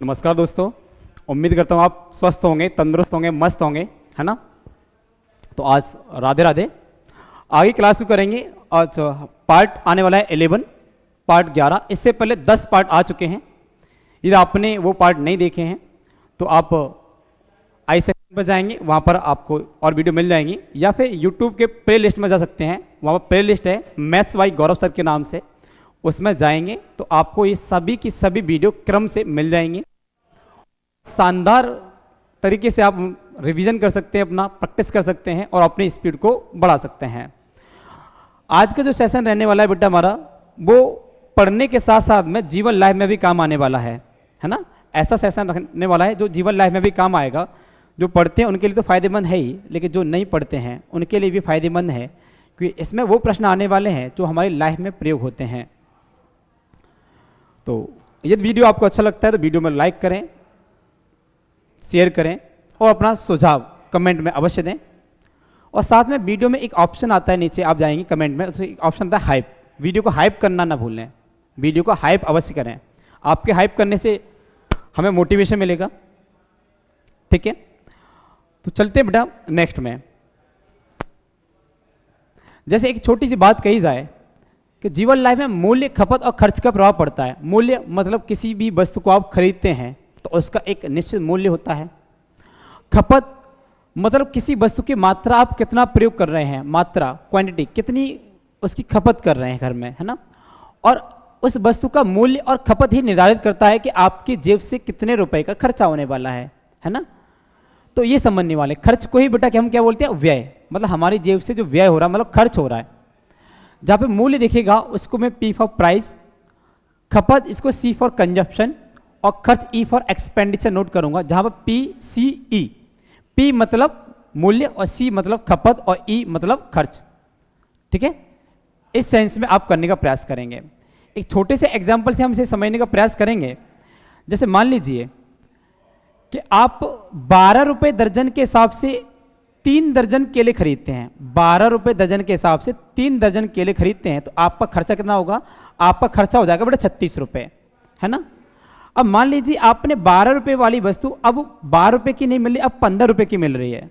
नमस्कार दोस्तों। उम्मीद करता हूँ आप स्वस्थ होंगे, तंदुरुस्त होंगे, मस्त होंगे, है ना। तो आज राधे राधे। आगे क्लास को करेंगे। आज पार्ट आने वाला है 11, पार्ट 11। इससे पहले 10 पार्ट आ चुके हैं। यदि आपने वो पार्ट नहीं देखे हैं तो आप आई सेक्शन पर जाएंगे, वहाँ पर आपको और वीडियो मिल जाएंगी, या फिर यूट्यूब के प्ले लिस्ट में जा सकते हैं। वहाँ पर प्ले लिस्ट है मैथ्स बाय गौरव सर के नाम से, उसमें जाएंगे तो आपको ये सभी की सभी वीडियो क्रम से मिल जाएंगी। शानदार तरीके से आप रिवीजन कर सकते हैं, अपना प्रैक्टिस कर सकते हैं और अपनी स्पीड को बढ़ा सकते हैं। आज का जो सेशन रहने वाला है बेटा हमारा, वो पढ़ने के साथ साथ में जीवन लाइफ में भी काम आने वाला है ना। ऐसा सेशन रखने वाला है जो जीवन लाइफ में भी काम आएगा। जो पढ़ते हैं उनके लिए तो फायदेमंद है ही, लेकिन जो नहीं पढ़ते हैं उनके लिए भी फायदेमंद है, क्योंकि इसमें वो प्रश्न आने वाले हैं जो हमारी लाइफ में प्रयोग होते हैं। तो यदि वीडियो आपको अच्छा लगता है तो वीडियो में लाइक करें, शेयर करें और अपना सुझाव कमेंट में अवश्य दें। और साथ में वीडियो में एक ऑप्शन आता है, नीचे आप जाएंगे कमेंट में, उसमें एक ऑप्शन आता है हाइप। वीडियो को हाइप करना ना भूलें, वीडियो को हाइप अवश्य करें। आपके हाइप करने से हमें मोटिवेशन मिलेगा, ठीक है। तो चलते हैं बेटा नेक्स्ट में। जैसे एक छोटी सी बात कही जाए कि जीवन लाइफ में मूल्य, खपत और खर्च का प्रभाव पड़ता है। मूल्य मतलब किसी भी वस्तु को आप खरीदते हैं तो उसका एक निश्चित मूल्य होता है। खपत मतलब किसी वस्तु की मात्रा आप कितना प्रयोग कर रहे हैं, मात्रा, क्वांटिटी, कितनी उसकी खपत कर रहे हैं घर में, है ना। और उस वस्तु का मूल्य और खपत ही निर्धारित करता है कि आपकी जेब से कितने रुपए का खर्चा होने वाला है ना। तो ये समझने वाले खर्च को ही बेटा कि हम क्या बोलते हैं, व्यय। मतलब हमारी जेब से जो व्यय हो रहा है, मतलब खर्च हो रहा है। जहाँ पे मूल्य दिखेगा उसको मैं P फॉर प्राइस, खपत इसको C फॉर कंजप्शन और खर्च E फॉर एक्सपेंडिचर नोट करूंगा। जहाँ पर PCE, P मतलब मूल्य और C मतलब खपत और E मतलब खर्च, ठीक है। इस सेंस में आप करने का प्रयास करेंगे। एक छोटे से एग्जाम्पल से हम इसे समझने का प्रयास करेंगे। जैसे मान लीजिए कि आप 12 रुपये दर्जन के हिसाब से 3 दर्जन केले खरीदते हैं। 12 रुपये दर्जन के हिसाब से 3 दर्जन केले खरीदते हैं तो आपका खर्चा कितना होगा? आपका खर्चा हो जाएगा बेटा 36 रुपये, है ना। अब मान लीजिए आपने 12 रुपये वाली वस्तु अब 12 रुपये की नहीं मिल रही, अब 15 रुपये की मिल रही है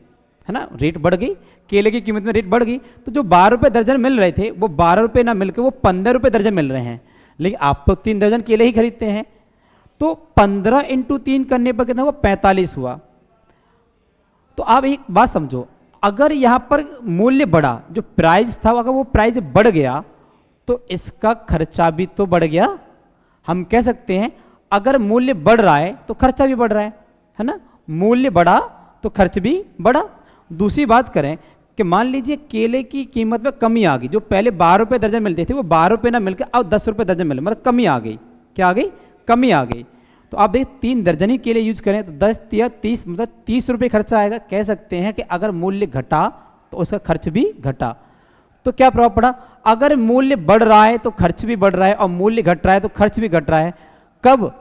ना। रेट बढ़ गई, केले की कीमत में रेट बढ़ गई, तो जो 12 रुपये दर्जन मिल रहे थे वो 12 रुपये ना मिलकर वो 15 रुपये दर्जन मिल रहे हैं। लेकिन आप तो 3 दर्जन केले ही खरीदते हैं, तो 15 × 3 करने पर कितना हुआ? 45 हुआ। तो आप एक बात समझो, अगर यहां पर मूल्य बढ़ा, जो प्राइस था अगर वो प्राइस बढ़ गया तो इसका खर्चा भी तो बढ़ गया। हम कह सकते हैं अगर मूल्य बढ़ रहा है तो खर्चा भी बढ़ रहा है ना। मूल्य बढ़ा तो खर्च भी बढ़ा। दूसरी बात करें कि मान लीजिए केले की कीमत में कमी आ गई। जो पहले 12 रुपये दर्जन मिलते थे वो 12 रुपये ना मिलकर अब 10 रुपये दर्जन मिले, मतलब कमी आ गई। क्या आ गई? कमी आ गई। तो आप देख 3 दर्जन ही केले यूज करें तो 10 या 30 मतलब 30 रुपये खर्चा आएगा। कह सकते हैं कि अगर मूल्य घटा तो उसका खर्च भी घटा। तो क्या प्रभाव पड़ा? अगर मूल्य बढ़ रहा है तो खर्च भी बढ़ रहा है और मूल्य घट रहा है तो खर्च भी घट रहा है। कब?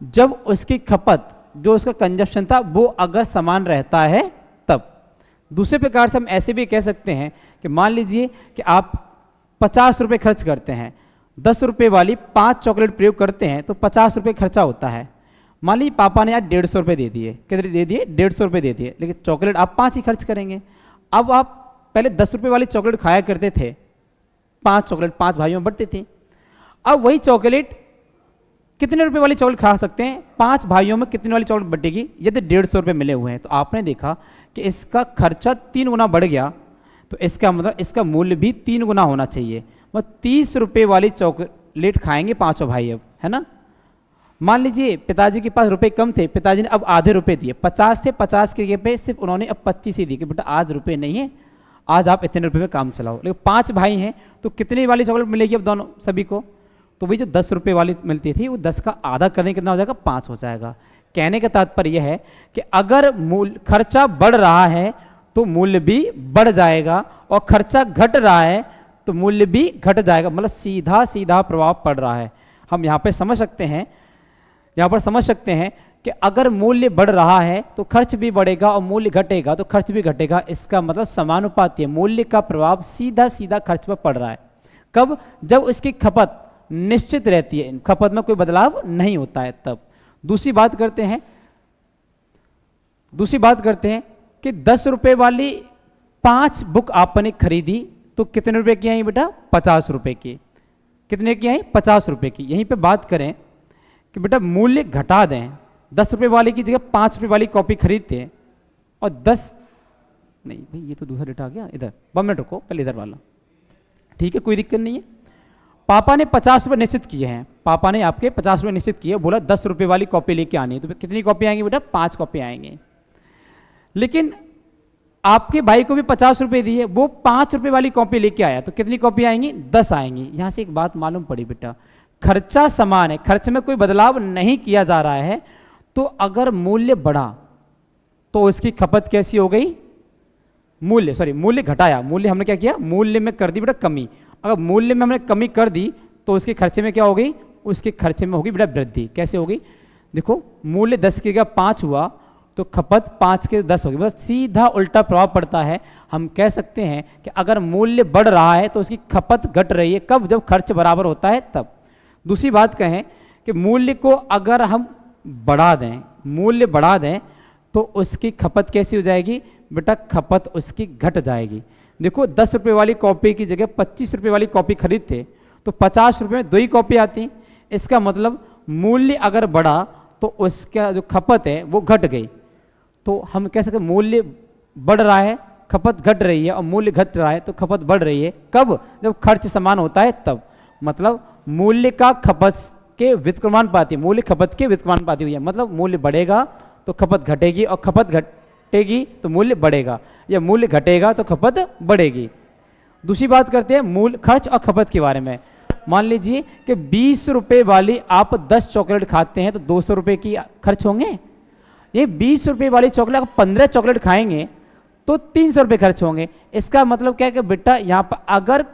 जब उसकी खपत, जो उसका कंजप्शन था वो अगर समान रहता है तब। दूसरे प्रकार से हम ऐसे भी कह सकते हैं कि मान लीजिए कि आप 50 रुपये खर्च करते हैं, 10 रुपये वाली 5 चॉकलेट प्रयोग करते हैं तो 50 रुपये खर्चा होता है। मान लीजिए पापा ने यार 150 रुपये दे दिए। कितने दे दिए? 150 रुपये दे दिए, लेकिन चॉकलेट आप 5 ही खर्च करेंगे। अब आप पहले 10 रुपये वाली चॉकलेट खाया करते थे, 5 चॉकलेट 5 भाइयों में बढ़ते थे। अब वही चॉकलेट कितने रुपए वाली चॉकलेट खा सकते हैं? 5 भाइयों में कितने वाली चॉकलेट बटेगी? यदि 150 रुपये मिले हुए हैं तो आपने देखा कि इसका खर्चा 3 गुना बढ़ गया। तो इसका मतलब इसका मूल्य भी 3 गुना होना चाहिए। मतलब 30 रुपये वाली चॉकलेट खाएंगे 5 भाई अब, है ना। मान लीजिए पिताजी के पास रुपए कम थे, पिताजी ने अब आधे रुपए दिए। 50 थे, 50 के जगह पे सिर्फ उन्होंने अब 25 ही दिए कि बेटा आज रुपए नहीं है, आज आप इतने रुपए में काम चलाओ। लेकिन 5 भाई हैं तो कितनी वाली चॉकलेट मिलेगी अब दोनों सभी को? तो वही जो 10 रुपये वाली मिलती थी वो 10 का आधा करने कितना हो जाएगा? 5 हो जाएगा। कहने का तात्पर्य यह है कि अगर मूल्य, खर्चा बढ़ रहा है तो मूल्य भी बढ़ जाएगा और खर्चा घट रहा है तो मूल्य भी घट जाएगा। मतलब सीधा सीधा प्रभाव पड़ रहा है। हम यहाँ पे समझ सकते हैं, यहाँ पर समझ सकते हैं कि अगर मूल्य बढ़ रहा है तो खर्च भी बढ़ेगा और मूल्य घटेगा तो खर्च भी घटेगा। इसका मतलब समानुपाती है। मूल्य का प्रभाव सीधा सीधा खर्च पर पड़ रहा है। कब? जब उसकी खपत निश्चित रहती है, खपत में कोई बदलाव नहीं होता है तब। दूसरी बात करते हैं कि 10 रुपए वाली 5 बुक आपने खरीदी तो कितने रुपए की आई बेटा? 50 रुपए की। कितने की आई? 50 रुपए की। यहीं पे बात करें कि बेटा मूल्य घटा दें, 10 रुपए वाली की जगह 5 रुपए वाली कॉपी खरीदते हैं और 10 नहीं भाई ये तो दूसरा डेटा आ गया, इधर 1 मिनट रुको, पहले इधर वाला। ठीक है, कोई दिक्कत नहीं है। पापा ने 50 रुपये निश्चित किए हैं, पापा ने आपके 50 रुपये निश्चित किए, बोला 10 रुपये वाली कॉपी लेके आनी है, तो कितनी कॉपी आएंगी बेटा? 5 कॉपी आएंगे। लेकिन आपके भाई को भी 50 रुपये दिए, वो 5 रुपये वाली कॉपी लेके आया, तो कितनी कॉपी आएंगी? 10 आएंगी। यहां से एक बात मालूम पड़ी बेटा, खर्चा समान है, खर्च में कोई बदलाव नहीं किया जा रहा है, तो अगर मूल्य बढ़ा तो उसकी खपत कैसी हो गई? मूल्य घटाया, मूल्य हमने क्या किया? मूल्य में कर दी बेटा कमी। अगर मूल्य में हमने कमी कर दी तो उसके खर्चे में क्या हो गई? उसके खर्चे में होगी बेटा वृद्धि। कैसे होगी? देखो मूल्य 10 की जगह 5 हुआ तो खपत 5 के 10 होगी, बस सीधा उल्टा प्रभाव पड़ता है। हम कह सकते हैं कि अगर मूल्य बढ़ रहा है तो उसकी खपत घट रही है, कब? जब खर्च बराबर होता है तब। दूसरी बात कहें कि मूल्य को अगर हम बढ़ा दें, मूल्य बढ़ा दें तो उसकी खपत कैसी हो जाएगी बेटा? खपत उसकी घट जाएगी। देखो 10 रुपये वाली कॉपी की जगह 25 रुपये वाली कॉपी खरीदते तो 50 रुपये में 2 ही कॉपी आती। इसका मतलब मूल्य अगर बढ़ा तो उसका जो खपत है वो घट गई। तो हम कह सकते मूल्य बढ़ रहा है, खपत घट रही है, और मूल्य घट रहा है तो खपत बढ़ रही है। कब? जब खर्च समान होता है तब। मतलब मूल्य का खपत के व्युत्क्रमानुपाती, मूल्य खपत के व्युत्क्रमानुपाती हुई है। मतलब मूल्य बढ़ेगा तो खपत घटेगी, और खपत घटेगी तो मूल्य बढ़ेगा, या मूल्य घटेगा तो खपत बढ़ेगी। दूसरी बात करते हैं मूल्य, खर्च और खपत के बारे में। मान लीजिए कि 20 रुपये वाली आप 10 चॉकलेट खाते हैं तो 200 रुपये की खर्च होंगे। ये 20 रुपये वाली चॉकलेट आप 15 चॉकलेट खाएंगे तो 300 रुपये खर्च होंगे। इसका मतलब क्या है कि बेटा यहाँ पर अगर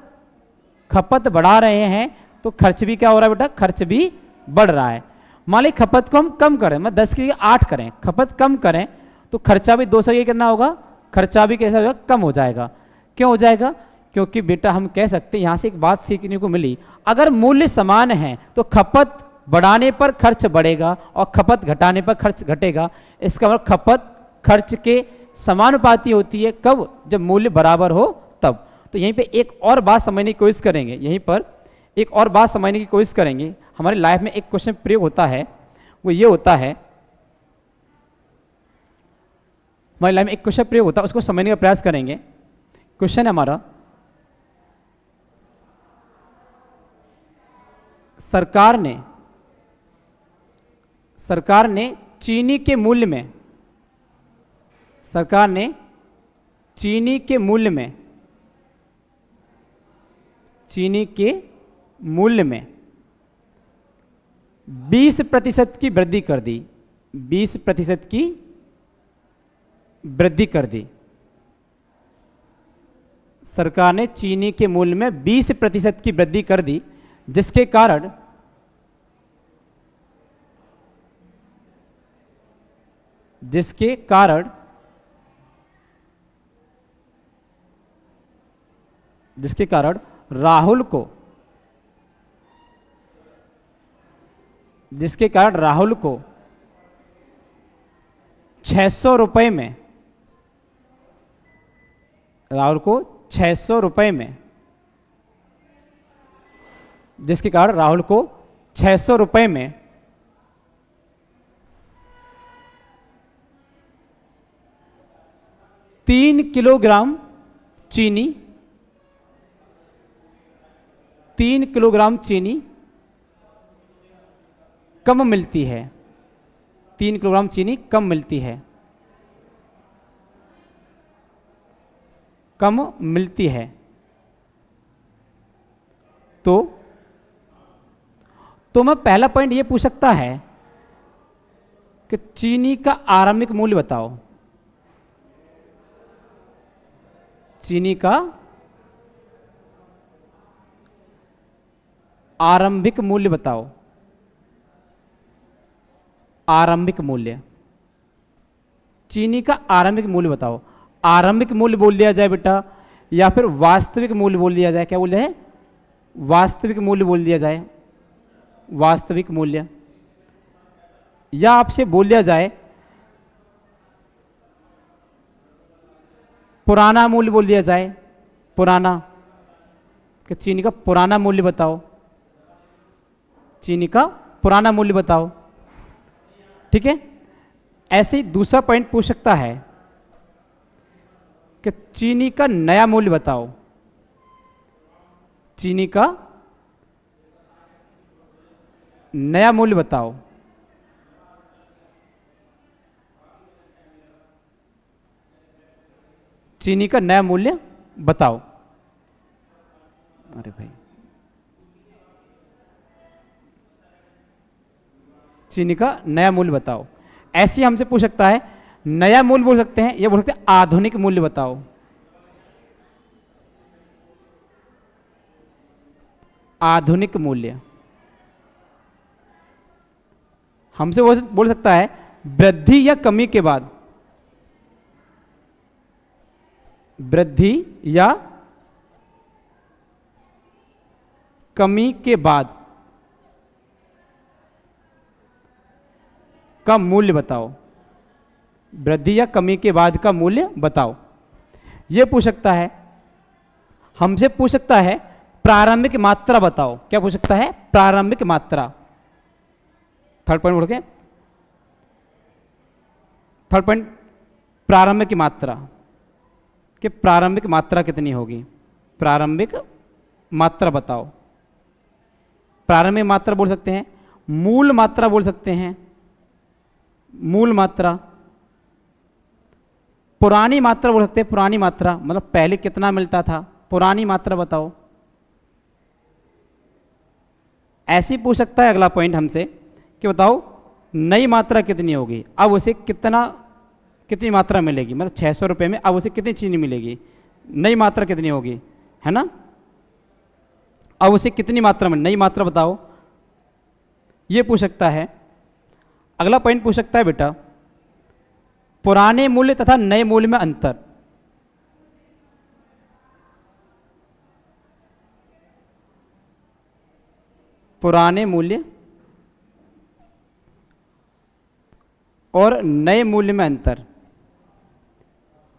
खपत बढ़ा रहे हैं तो खर्च भी क्या हो रहा है बेटा? खर्च भी बढ़ रहा है। मान ली खपत को हम कम करें, मैं 10 की 8 करें, खपत कम करें तो खर्चा भी 200 की कितना होगा? खर्चा भी कैसा होगा? कम हो जाएगा। क्यों हो जाएगा? क्योंकि बेटा हम कह सकते हैं, यहाँ से एक बात सीखने को मिली, अगर मूल्य समान है तो खपत बढ़ाने पर खर्च बढ़ेगा और खपत घटाने पर खर्च घटेगा। इसका मतलब खपत खर्च के समानुपाती होती है। कब? जब मूल्य बराबर हो तब। तो यहीं पे एक और बात समझने की कोशिश करेंगे, यहीं पर एक और बात समझने की कोशिश करेंगे। हमारे लाइफ में एक क्वेश्चन प्रयोग होता है, वो ये होता है, हमारी लाइफ में एक क्वेश्चन प्रयोग होता है, उसको समझने का प्रयास करेंगे। क्वेश्चन है हमारा, सरकार ने चीनी के मूल्य में, सरकार ने चीनी के मूल्य में, चीनी के मूल्य में 20% की वृद्धि कर दी, 20% की वृद्धि कर दी। सरकार ने चीनी के मूल्य में 20% की वृद्धि कर दी, जिसके कारण राहुल को, जिसके कारण राहुल को 600 रुपए में, राहुल को 600 रुपए में, जिसके कारण राहुल को 600 रुपए में 3 किलोग्राम चीनी, 3 किलोग्राम चीनी कम मिलती है, 3 किलोग्राम चीनी कम मिलती है, कम मिलती है। तो मैं पहला पॉइंट ये पूछ सकता है कि चीनी का आरंभिक मूल्य बताओ, चीनी का आरंभिक मूल्य बताओ, आरंभिक मूल्य, चीनी का आरंभिक मूल्य बताओ। आरंभिक मूल्य बोल दिया जाए बेटा, या फिर वास्तविक मूल्य बोल दिया जाए? क्या बोल रहे हैं? वास्तविक मूल्य बोल दिया जाए, वास्तविक मूल्य। या आपसे बोल दिया जाए पुराना मूल्य बोल दिया जाए, पुराना, कि चीनी का पुराना मूल्य बताओ, चीनी का पुराना मूल्य बताओ, ठीक है। ऐसे ही दूसरा पॉइंट पूछ सकता है कि चीनी का नया मूल्य बताओ, चीनी का नया मूल्य बताओ। चीनी का नया मूल्य बताओ। अरे भाई, चीनी का नया मूल्य बताओ। ऐसे ही हमसे पूछ सकता है, नया मूल्य बोल सकते हैं, ये बोल सकते हैं आधुनिक मूल्य बताओ। आधुनिक मूल्य। हमसे वो बोल सकता है वृद्धि या कमी के बाद, वृद्धि या कमी के बाद का मूल्य बताओ, वृद्धि या कमी के बाद का मूल्य बताओ। यह पूछ सकता है। हमसे पूछ सकता है प्रारंभिक मात्रा बताओ। क्या पूछ सकता है? प्रारंभिक मात्रा। थर्ड पॉइंट बोल के, थर्ड पॉइंट प्रारंभिक की मात्रा, कि प्रारंभिक मात्रा कितनी होगी, प्रारंभिक मात्रा बताओ। प्रारंभिक मात्रा बोल सकते हैं, मूल मात्रा बोल सकते हैं, मूल मात्रा। पुरानी मात्रा बोल सकते हैं, पुरानी मात्रा मतलब पहले कितना मिलता था, पुरानी मात्रा बताओ। ऐसे ही पूछ सकता है अगला पॉइंट हमसे कि बताओ नई मात्रा कितनी होगी, अब उसे कितनी मात्रा मिलेगी, मतलब 600 रुपये में अब उसे कितनी चीनी मिलेगी, नई मात्रा कितनी होगी, है ना। अब उसे कितनी मात्रा में, नई मात्रा बताओ, ये पूछ सकता है। अगला पॉइंट पूछ सकता है बेटा पुराने मूल्य तथा नए मूल्य में अंतर। पुराने मूल्य और नए मूल्य में अंतर,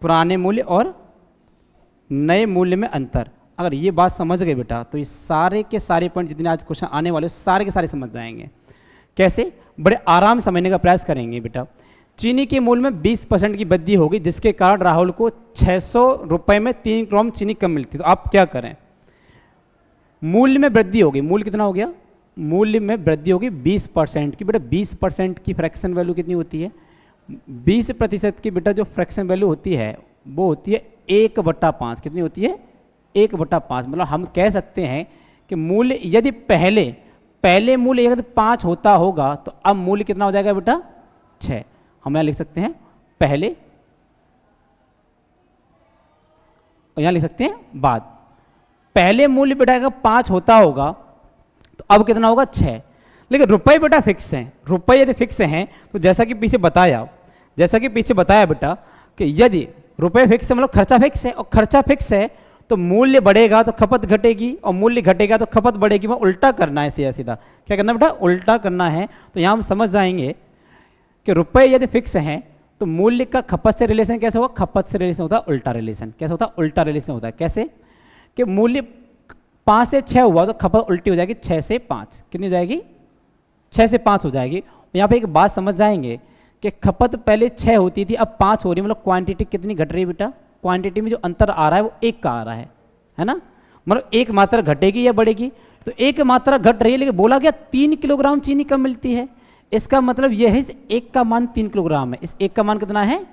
पुराने मूल्य और नए मूल्य में अंतर। अगर ये बात समझ गए बेटा तो ये सारे के सारे पॉइंट जितने आज क्वेश्चन आने वाले सारे के सारे समझ जाएंगे। कैसे? बड़े आराम से समझने का प्रयास करेंगे बेटा। चीनी के मूल्य में 20% की वृद्धि होगी जिसके कारण राहुल को 600 रुपये में 3 ग्राम चीनी कम मिलती। तो आप क्या करें? मूल्य में वृद्धि होगी, मूल्य कितना हो गया, मूल्य में वृद्धि होगी 20% की। बेटा 20% की फ्रैक्शन वैल्यू कितनी होती है? 20% की बेटा जो फ्रैक्शन वैल्यू होती है वो होती है 1/5। कितनी होती है? 1/5। मतलब हम कह सकते हैं कि मूल्य यदि पहले मूल्य यदि 5 होता होगा तो अब मूल्य कितना हो जाएगा बेटा? 6। हम यहाँ लिख सकते हैं पहले, और यहाँ लिख सकते हैं बाद। पहले मूल्य बेटा अगर 5 होता होगा तो अब कितना होगा? 6। लेकिन रुपए बेटा फिक्स हैं। रुपए यदि फिक्स हैं तो जैसा कि पीछे बताया बेटा कि यदि रुपए फिक्स है मतलब खर्चा फिक्स है, और खर्चा फिक्स है तो मूल्य बढ़ेगा तो खपत घटेगी, और मूल्य घटेगा तो खपत बढ़ेगी। वह उल्टा करना है, सीधा सीधा क्या करना बेटा? उल्टा करना है। तो यहाँ हम समझ जाएंगे कि रुपए यदि फिक्स हैं तो मूल्य का खपत से रिलेशन कैसे होगा? खपत से रिलेशन होता है उल्टा रिलेशन। कैसे होता है? उल्टा रिलेशन होता है। कैसे? कि मूल्य 5 से 6 हुआ तो खपत उल्टी हो जाएगी 6 से 5। कितनी हो जाएगी? 6 से 5 हो जाएगी। यहाँ पे एक बात समझ जाएंगे कि खपत पहले 6 होती थी अब 5 हो रही है, मतलब क्वांटिटी कितनी घट रही है बेटा? क्वांटिटी में जो अंतर आ रहा है वो 1 का आ रहा है ना। मतलब 1 मात्रा घटेगी या बढ़ेगी? तो 1 मात्रा घट रही है, लेकिन बोला गया 3 किलोग्राम चीनी कम मिलती है। इसका मतलब यह है इस 1 का मान 3 किलोग्राम है। इस 1 का मान कितना है?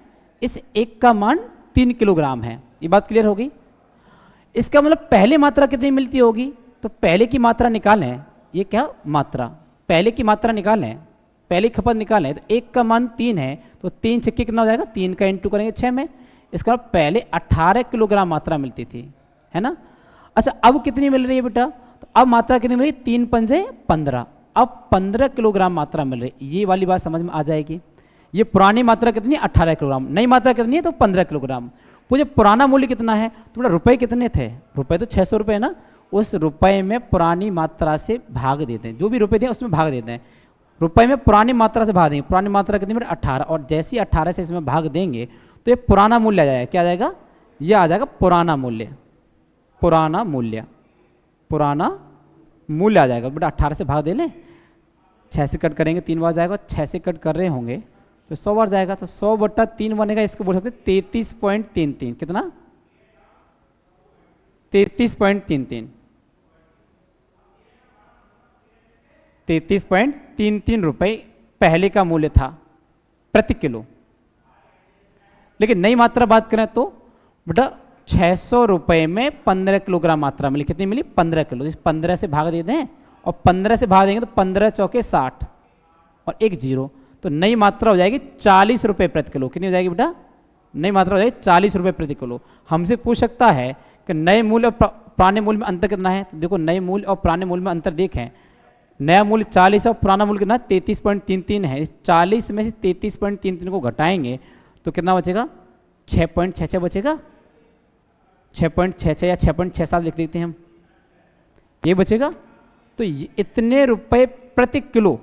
इस 1 का मान 3 किलोग्राम है। ये बात क्लियर होगी? इसका मतलब पहले मात्रा कितनी मिलती होगी? तो पहले की मात्रा निकालें। ये क्या मात्रा? पहले की मात्रा निकालें, पहले खपत निकालें। तो 1 का मान 3 है तो 3 छक्के कितना हो जाएगा? 3 का इंटू करेंगे 6 में। इसका मतलब पहले 18 किलोग्राम मात्रा मिलती थी, है ना। अच्छा अब कितनी मिल रही है बेटा? तो अब मात्रा कितनी मिल रही है? 3 पंजे 15। अब 15 किलोग्राम मात्रा मिल रही है। ये वाली बात समझ में आ जाएगी। ये पुरानी मात्रा कितनी है? 18 किलोग्राम। नई मात्रा कितनी है? तो 15 किलोग्राम। मुझे पुराना मूल्य कितना है? तो बेटा रुपए कितने थे? रुपए तो 600 रुपये है ना। उस रुपए में पुरानी मात्रा से भाग देते हैं, जो भी रुपए दें उसमें भाग देते हैं। रुपए में पुरानी मात्रा से भाग देंगे, पुरानी मात्रा कितनी बेटा 18, और जैसे ही 18 से इसमें भाग देंगे तो ये पुराना मूल्य आ जाएगा। क्या आ जाएगा? ये आ जाएगा पुराना मूल्य, पुराना मूल्य, पुराना मूल्य आ जाएगा बेटा। 18 से भाग दे लें, 6 से कट करेंगे 3 बार जाएगा, 6 से कट कर रहे होंगे तो 100 बार जाएगा, तो 100/3 बनेगा। इसको बोल सकते 33.33, कितना? 33.33, 33.33 रुपए पहले का मूल्य था प्रति किलो। लेकिन नई मात्रा बात करें तो बेटा 600 रुपए में 15 किलोग्राम मात्रा मिली। कितनी मिली? 15 किलो। इस 15 से भाग दे दें, और 15 से भाग देंगे तो 15 चौके 60 और 1 0, तो नई मात्रा हो जाएगी 40 रुपए प्रति किलो। कितनी हो जाएगी बेटा? नई मात्रा हो जाएगी 40 रुपए प्रति किलो। हमसे पूछ सकता है कि नए मूल्य और पुराने मूल्य में अंतर कितना है, तो देखो नए मूल्य और पुराने मूल्य में अंतर देखें। नया मूल्य 40 और पुराना मूल्य कितना? 33.33 है। 40 में से 33.33 को घटाएंगे तो कितना बचेगा? 6.66 बचेगा। 6.66 या 6.67 लिख देते हैं हम, ये बचेगा। तो इतने रुपए प्रति किलो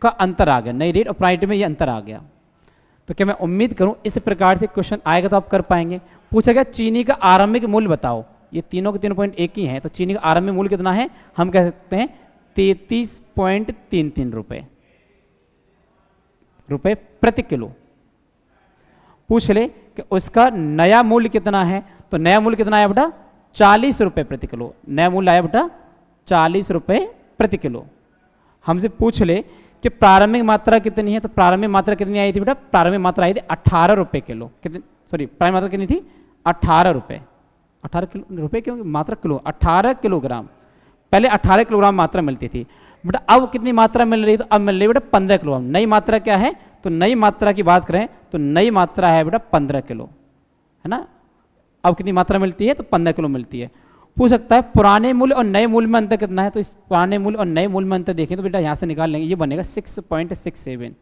का अंतर आ गया, नई रेट और पुरानी रेट में ये अंतर आ गया। तो क्या मैं उम्मीद करूं इस प्रकार से क्वेश्चन आएगा तो आप कर पाएंगे। पूछा गया चीनी का आरंभिक मूल्य बताओ, ये तीनों के तीनों पॉइंट एक ही हैं, तो चीनी का आरंभिक मूल्य कितना है? हम कह सकते हैं 33.33 रुपए प्रति किलो। पूछ ले कि उसका नया मूल्य कितना है, तो नया मूल्य कितना आया बेटा? 40 रुपए प्रति किलो। नया मूल्य आया बेटा 40 रुपए प्रति किलो। हमसे पूछ ले कि प्रारंभिक मात्रा कितनी है, तो प्रारंभिक मात्रा कितनी आई थी बेटा? प्रारंभिक मात्रा आई थी 18 रुपए किलो। कितनी, सॉरी, प्रारंभिक मात्रा कितनी थी? 18 रुपए। 18 किलो रुपए क्यों? मात्रा किलो, 18 किलोग्राम। पहले 18 किलोग्राम मात्रा मिलती थी बेटा। अब कितनी मात्रा मिल रही है? तो अब मिल रही है बेटा 15 किलोग्राम। नई मात्रा क्या है? तो नई मात्रा की बात करें तो नई मात्रा है बेटा 15 किलो, है ना। अब कितनी मात्रा मिलती है? तो 15 किलो मिलती है। पूछ सकता है पुराने मूल्य और नए मूल्य में अंतर कितना है, तो इस पुराने मूल्य और नए मूल्य में अंतर देखें तो बेटा यहाँ से निकाल लेंगे, ये बनेगा 6.67,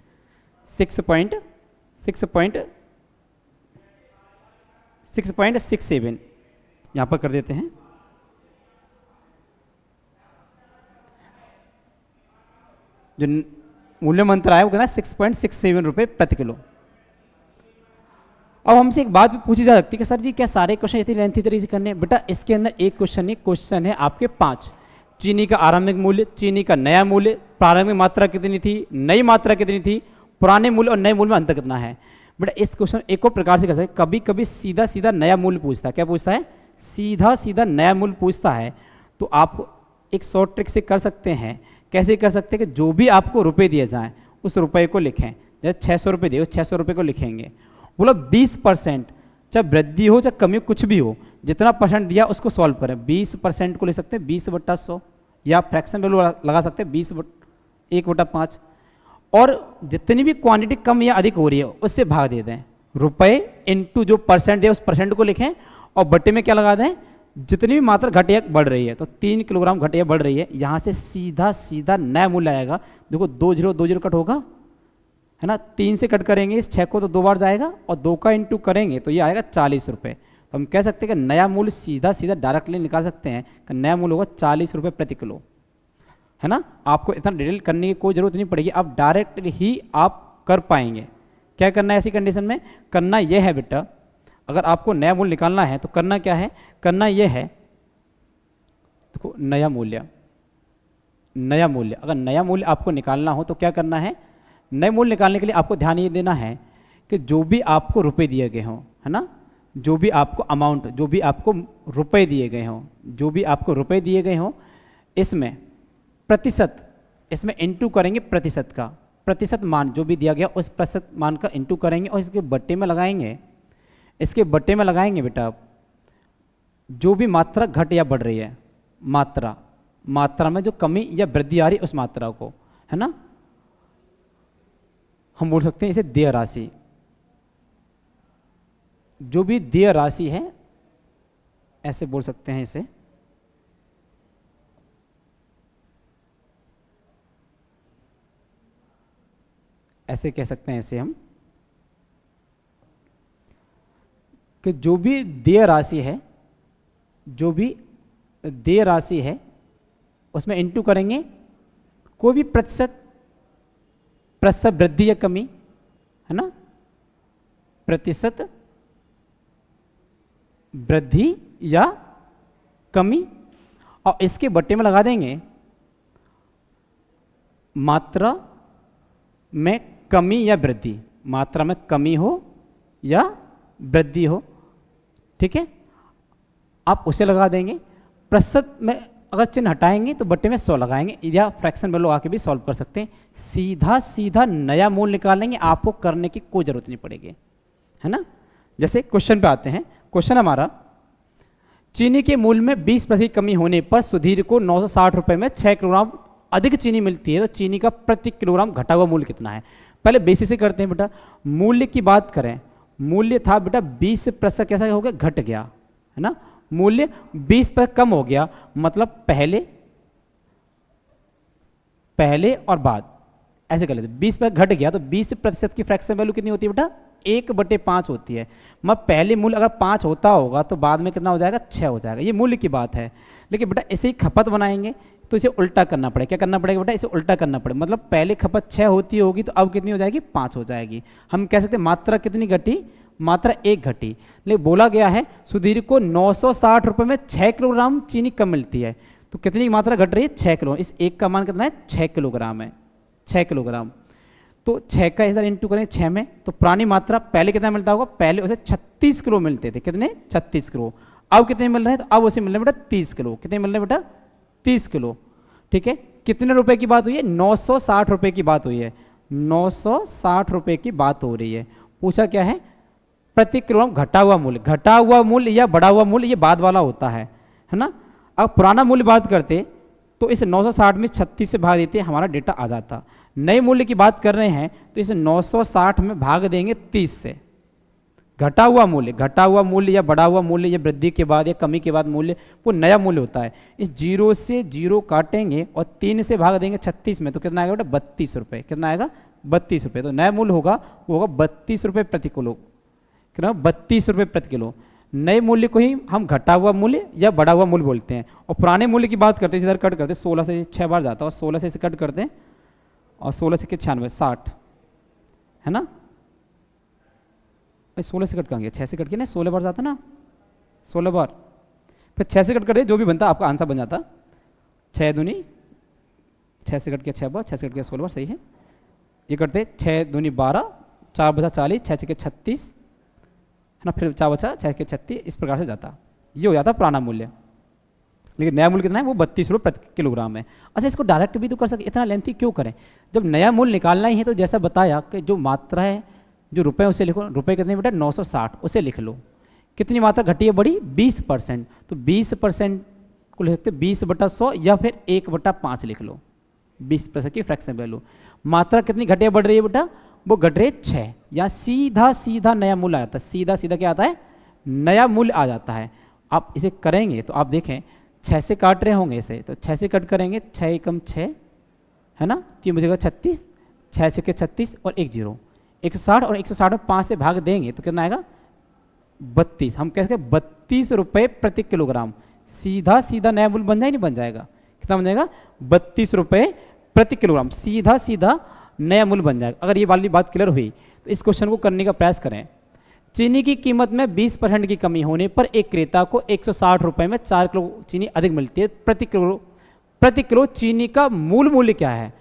6.67 यहाँ पर कर देते हैं। जो मूल्य में अंतर आया वो कितना? 6.67 रुपए प्रति किलो। अब हमसे एक बात भी पूछी जा सकती है कि सर जी क्या सारे क्वेश्चन इतनी लेंथी तरीके से करने हैं? बेटा इसके अंदर एक क्वेश्चन नहीं, क्वेश्चन है आपके 5। चीनी का आरंभिक मूल्य, चीनी का नया मूल्य, प्रारंभिक मात्रा कितनी थी, नई मात्रा कितनी थी, पुराने मूल्य और नए मूल्य में अंतर कितना है। बेटा इस क्वेश्चन एक और प्रकार से कर सकते, कभी कभी सीधा सीधा नया मूल्य पूछता है। क्या पूछता है? सीधा सीधा नया मूल्य पूछता है। तो आप एक शॉर्ट ट्रिक से कर सकते हैं। कैसे कर सकते हैं कि जो भी आपको रुपए दिए जाएं उस रुपए को लिखें। जैसे 600 रुपये दिए, 600 रुपये को लिखेंगे। बोला 20%, चाहे वृद्धि हो चाहे कमी, कुछ भी हो, जितना परसेंट दिया उसको सॉल्व करें। 20% को ले सकते हैं 20/100, या फ्रैक्शन वैल्यू लगा सकते हैं 1/5, और जितनी भी क्वांटिटी कम या अधिक हो रही है उससे भाग दे दें। रुपए इंटू जो परसेंट है उस परसेंट को लिखें, और बट्टे में क्या लगा दें? जितनी भी मात्रा घटिया बढ़ रही है, तो 3 किलोग्राम घटिया बढ़ रही है, यहाँ से सीधा सीधा नया मूल्य आएगा। देखो 2 0 2 0 कट होगा, है ना। 3 से कट करेंगे इस 6 को तो 2 बार जाएगा, और 2 का इंटू करेंगे तो ये आएगा 40 रुपये। तो हम कह सकते हैं कि नया मूल्य सीधा सीधा डायरेक्टली निकाल सकते हैं कि नया मूल्य होगा 40 रुपये प्रति किलो, है ना। आपको इतना डिटेल करने की कोई जरूरत नहीं पड़ेगी, आप डायरेक्ट ही आप कर पाएंगे। क्या करना है ऐसी कंडीशन में? करना यह है बेटा, अगर आपको नया मूल्य निकालना है तो करना क्या है? करना यह है, देखो नया मूल्य, नया मूल्य, अगर नया मूल्य आपको निकालना हो तो क्या करना है? नए मूल्य निकालने के लिए आपको ध्यान ये देना है कि जो भी आपको रुपए दिए गए हों, है ना, जो भी आपको अमाउंट, जो भी आपको रुपए दिए गए हों, जो भी आपको रुपए दिए गए हों, इसमें प्रतिशत, इसमें इंटू करेंगे प्रतिशत का, प्रतिशत मान जो भी दिया गया उस प्रतिशत मान का इंटू करेंगे और इसके बट्टे में लगाएंगे। इसके बट्टे में लगाएंगे बेटा जो भी मात्रा घट या बढ़ रही है, मात्रा में जो कमी या वृद्धि आ रही है उस मात्रा को, है ना। हम बोल सकते हैं इसे देय राशि। जो भी देय राशि है ऐसे बोल सकते हैं इसे, ऐसे कह सकते हैं इसे हम कि जो भी देय राशि है, जो भी देय राशि है उसमें इंटू करेंगे कोई भी प्रतिशत प्रतिशत वृद्धि या कमी, है ना, प्रतिशत वृद्धि या कमी, और इसके बट्टे में लगा देंगे मात्रा में कमी या वृद्धि, मात्रा में कमी हो या वृद्धि हो, ठीक है, आप उसे लगा देंगे। प्रतिशत में अगर चिन्ह हटाएंगे तो बट्टे में 100 लगाएंगे, या फ्रैक्शन वैल्यू आके भी सॉल्व कर सकते हैं। सीधा सीधा नया मूल निकालेंगे, आपको करने की कोई जरूरत नहीं पड़ेगी, है ना। जैसे क्वेश्चन पे आते हैं, क्वेश्चन हमारा, चीनी के मूल्य में 20% कमी होने पर सुधीर को 960 रुपए में 6 किलोग्राम अधिक चीनी मिलती है, तो चीनी का प्रति किलोग्राम घटा हुआ मूल्य कितना है। पहले बेसिस से करते हैं बेटा। मूल्य की बात करें, मूल्य था बेटा 20% कैसा हो गया, घट गया, है ना। मूल्य 20% कम हो गया, मतलब पहले और बाद, ऐसे कर लेते। 20% घट गया तो 20% की फ्रैक्शन वैल्यू कितनी होती है बेटा, 1/5 होती है। मतलब पहले मूल्य अगर 5 होता होगा तो बाद में कितना हो जाएगा, 6 हो जाएगा। ये मूल्य की बात है। लेकिन बेटा इसे ही खपत बनाएंगे तो इसे उल्टा करना पड़ेगा। क्या करना पड़ेगा बेटा, इसे उल्टा करना पड़ेगा। मतलब पहले खपत 6 होती होगी तो अब कितनी हो जाएगी, 5 हो जाएगी। हम कह सकते हैं मात्रा कितनी घटी, मात्रा 1 घटी। लेकिन बोला गया है सुधीर को 960 रुपए में 6 किलोग्राम चीनी कम मिलती है, तो कितनी की मात्रा घट रही है, 6 किलो। इस एक का मान कितना है, 6 किलोग्राम है, 6 किलोग्राम। तो 6 का इधर इंटू करें 6 में, तो पुरानी मात्रा पहले कितना मिलता होगा, पहले उसे 36 किलो मिलते थे। कितने, 36 किलो। अब कितने मिल रहे हैं, तो अब उसे मिल रहे हैं बेटा 30 किलो। कितने मिल रहे हैं बेटा, 30 किलो, ठीक है। कितने रुपए की बात हुई है, 960 रुपए की बात हुई है, 960 रुपए की बात हो रही है। पूछा क्या है, प्रति किलोग्राम घटा हुआ मूल्य। घटा हुआ मूल्य या बढ़ा हुआ मूल्य ये बाद वाला होता है ना। अब पुराना मूल्य बात करते तो इस 960 में 36 से भाग देते हमारा डेटा आ जाता। नए मूल्य की बात कर रहे हैं तो इसे 960 में भाग देंगे 30 से। घटा हुआ मूल्य या बढ़ा हुआ मूल्य या वृद्धि के बाद या कमी के बाद मूल्य वो नया मूल्य होता है। इस 0 से 0 काटेंगे और 3 से भाग देंगे 36 में, तो कितना आएगा बेटा, 32 रुपये। कितना आएगा, 32 रुपये। तो नया मूल्य होगा वो होगा 32 रुपये प्रति किलो। कितना, 32 रुपये प्रति किलो। नए मूल्य को ही हम घटा हुआ मूल्य या बढ़ा हुआ मूल्य बोलते हैं। और पुराने मूल्य की बात करते हैं, इधर कट करते 16 से 6 बार जाता है, और 16 से इसे कट करते हैं, और 16 से 96 60, है ना। 16 से कट करेंगे, 6 से कट के ना 16 बार जाता ना, 16 बार, फिर 6 से कट करते जो भी बनता आपका आंसर बन जाता। 6 दूनी 6 से कट के 6 बार, 6 से कट के 16 बार, सही है। ये करते 6 दूनी 12, 4 बचा 40, 6 के 36, है ना, फिर 4 बचा 6 के 36, इस प्रकार से जाता। ये हो जाता पुराना मूल्य। लेकिन नया मूल्य कितना है, वो 32 रुपये प्रति किलोग्राम है। अच्छा, इसको डायरेक्ट भी तो कर सकते, इतना लेंथी क्यों करें। जब नया मूल्य निकालना ही है तो जैसा बताया कि जो मात्रा है, जो रुपए उसे लिखो। रुपए कितने बेटा, 960, उसे लिख लो। कितनी मात्रा घटी है, बड़ी, 20%। तो 20% को लिख सकते 20/100 या फिर 1/5 लिख लो। 20% की फ्रैक्शन वैल्यू। मात्रा कितनी घटी है, बढ़ रही है बेटा, वो घट रही है 6। या सीधा सीधा नया मूल्य आ जाता है। सीधा सीधा क्या आता है, नया मूल्य आ जाता है। आप इसे करेंगे तो आप देखें 6 से काट रहे होंगे इसे, तो 6 से कट करेंगे, 6 एकम 6, है ना, तो ये मुझे 36, 6 से के 36 और 1 0, 160, और 160 में 5 से भाग देंगे तो कितना आएगा, 32। हम कह सकते 32 रुपये प्रति किलोग्राम। सीधा सीधा नया मूल्य बन जाए, नहीं बन जाएगा, कितना बन जाएगा, 32 रुपये प्रति किलोग्राम। सीधा सीधा नया मूल्य बन जाएगा। अगर ये वाली बात क्लियर हुई तो इस क्वेश्चन को करने का प्रयास करें। चीनी की कीमत में 20% की कमी होने पर एक क्रेता को 160 रुपये में 4 किलो चीनी अधिक मिलती है। प्रति किलो चीनी का मूल मूल्य क्या है।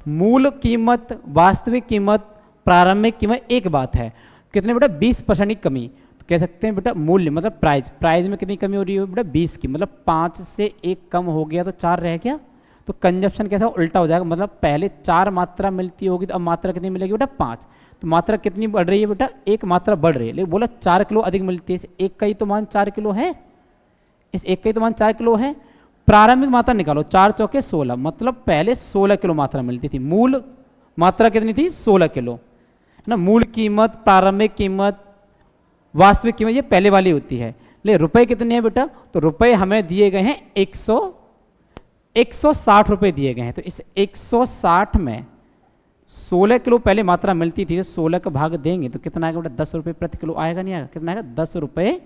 मूल कीमत, वास्तविक कीमत, प्रारंभिक कीमत एक बात है। कितने बेटा, 20% की कमी। तो कह सकते हैं बेटा मूल्य मतलब प्राइस में कितनी कमी हो रही है बेटा, 20 की। मतलब 5 से 1 कम हो गया तो 4 रह गया। तो कंजप्शन कैसा उल्टा हो जाएगा, मतलब पहले 4 मात्रा मिलती होगी तो अब मात्रा कितनी मिलेगी बेटा, 5। तो मात्रा कितनी बढ़ रही है बेटा, 1 मात्रा बढ़ रही है। लेकिन बोला 4 किलो अधिक मिलती है। इस एक का ही तो मान 4 किलो है, इस एक का ही तो मान 4 किलो है। प्रारंभिक मात्रा निकालो, 4 चौके 16, मतलब पहले 16 किलो मात्रा मिलती थी। मूल मात्रा कितनी थी, 16 किलो, है ना। मूल कीमत, प्रारंभिक कीमत, वास्तविक कीमत ये पहले वाली होती है। ले रुपए कितने हैं बेटा, तो रुपए हमें दिए गए हैं 160 रुपए दिए गए हैं। तो इस 160 में 16 किलो पहले मात्रा मिलती थी, तो 16 का भाग देंगे तो कितना आएगा बेटा, 10 रुपये प्रति किलो आएगा, नहीं आएगा, कितना आएगा, 10 रुपये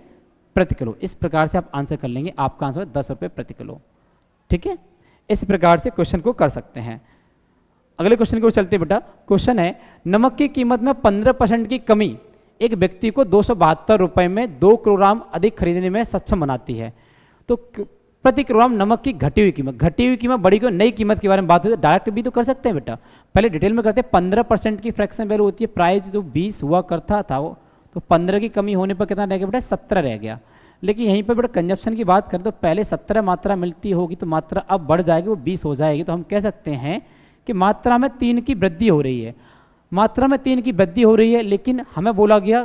प्रति किलो। इस प्रकार से आप आंसर कर लेंगे, आपका आंसर है 10 रुपये प्रति किलो। ठीक है, इस प्रकार से क्वेश्चन को कर सकते हैं। अगले क्वेश्चन की ओर चलते बेटा। क्वेश्चन है, नमक की कीमत में 15% की कमी एक व्यक्ति को 272 रुपए में 2 किलोग्राम अधिक खरीदने में सक्षम बनाती है। तो प्रति किलोग्राम नमक की घटी हुई कीमत बड़ी को नई कीमत के बारे में बात होती है, डायरेक्ट भी तो कर सकते हैं बेटा, पहले डिटेल में करते हैं। 15% की फ्रैक्शन वैल्यू होती है, प्राइस जो 20 हुआ करता था वो, तो 15 की कमी होने पर कितना रह गया बेटा, 17 रह गया। लेकिन यहीं पर बेटा कंजप्शन की बात करें तो पहले 17 मात्रा मिलती होगी, तो मात्रा अब बढ़ जाएगी, वो 20 हो जाएगी। तो हम कह सकते हैं कि मात्रा में 3 की वृद्धि हो रही है, मात्रा में 3 की वृद्धि हो रही है, लेकिन हमें बोला गया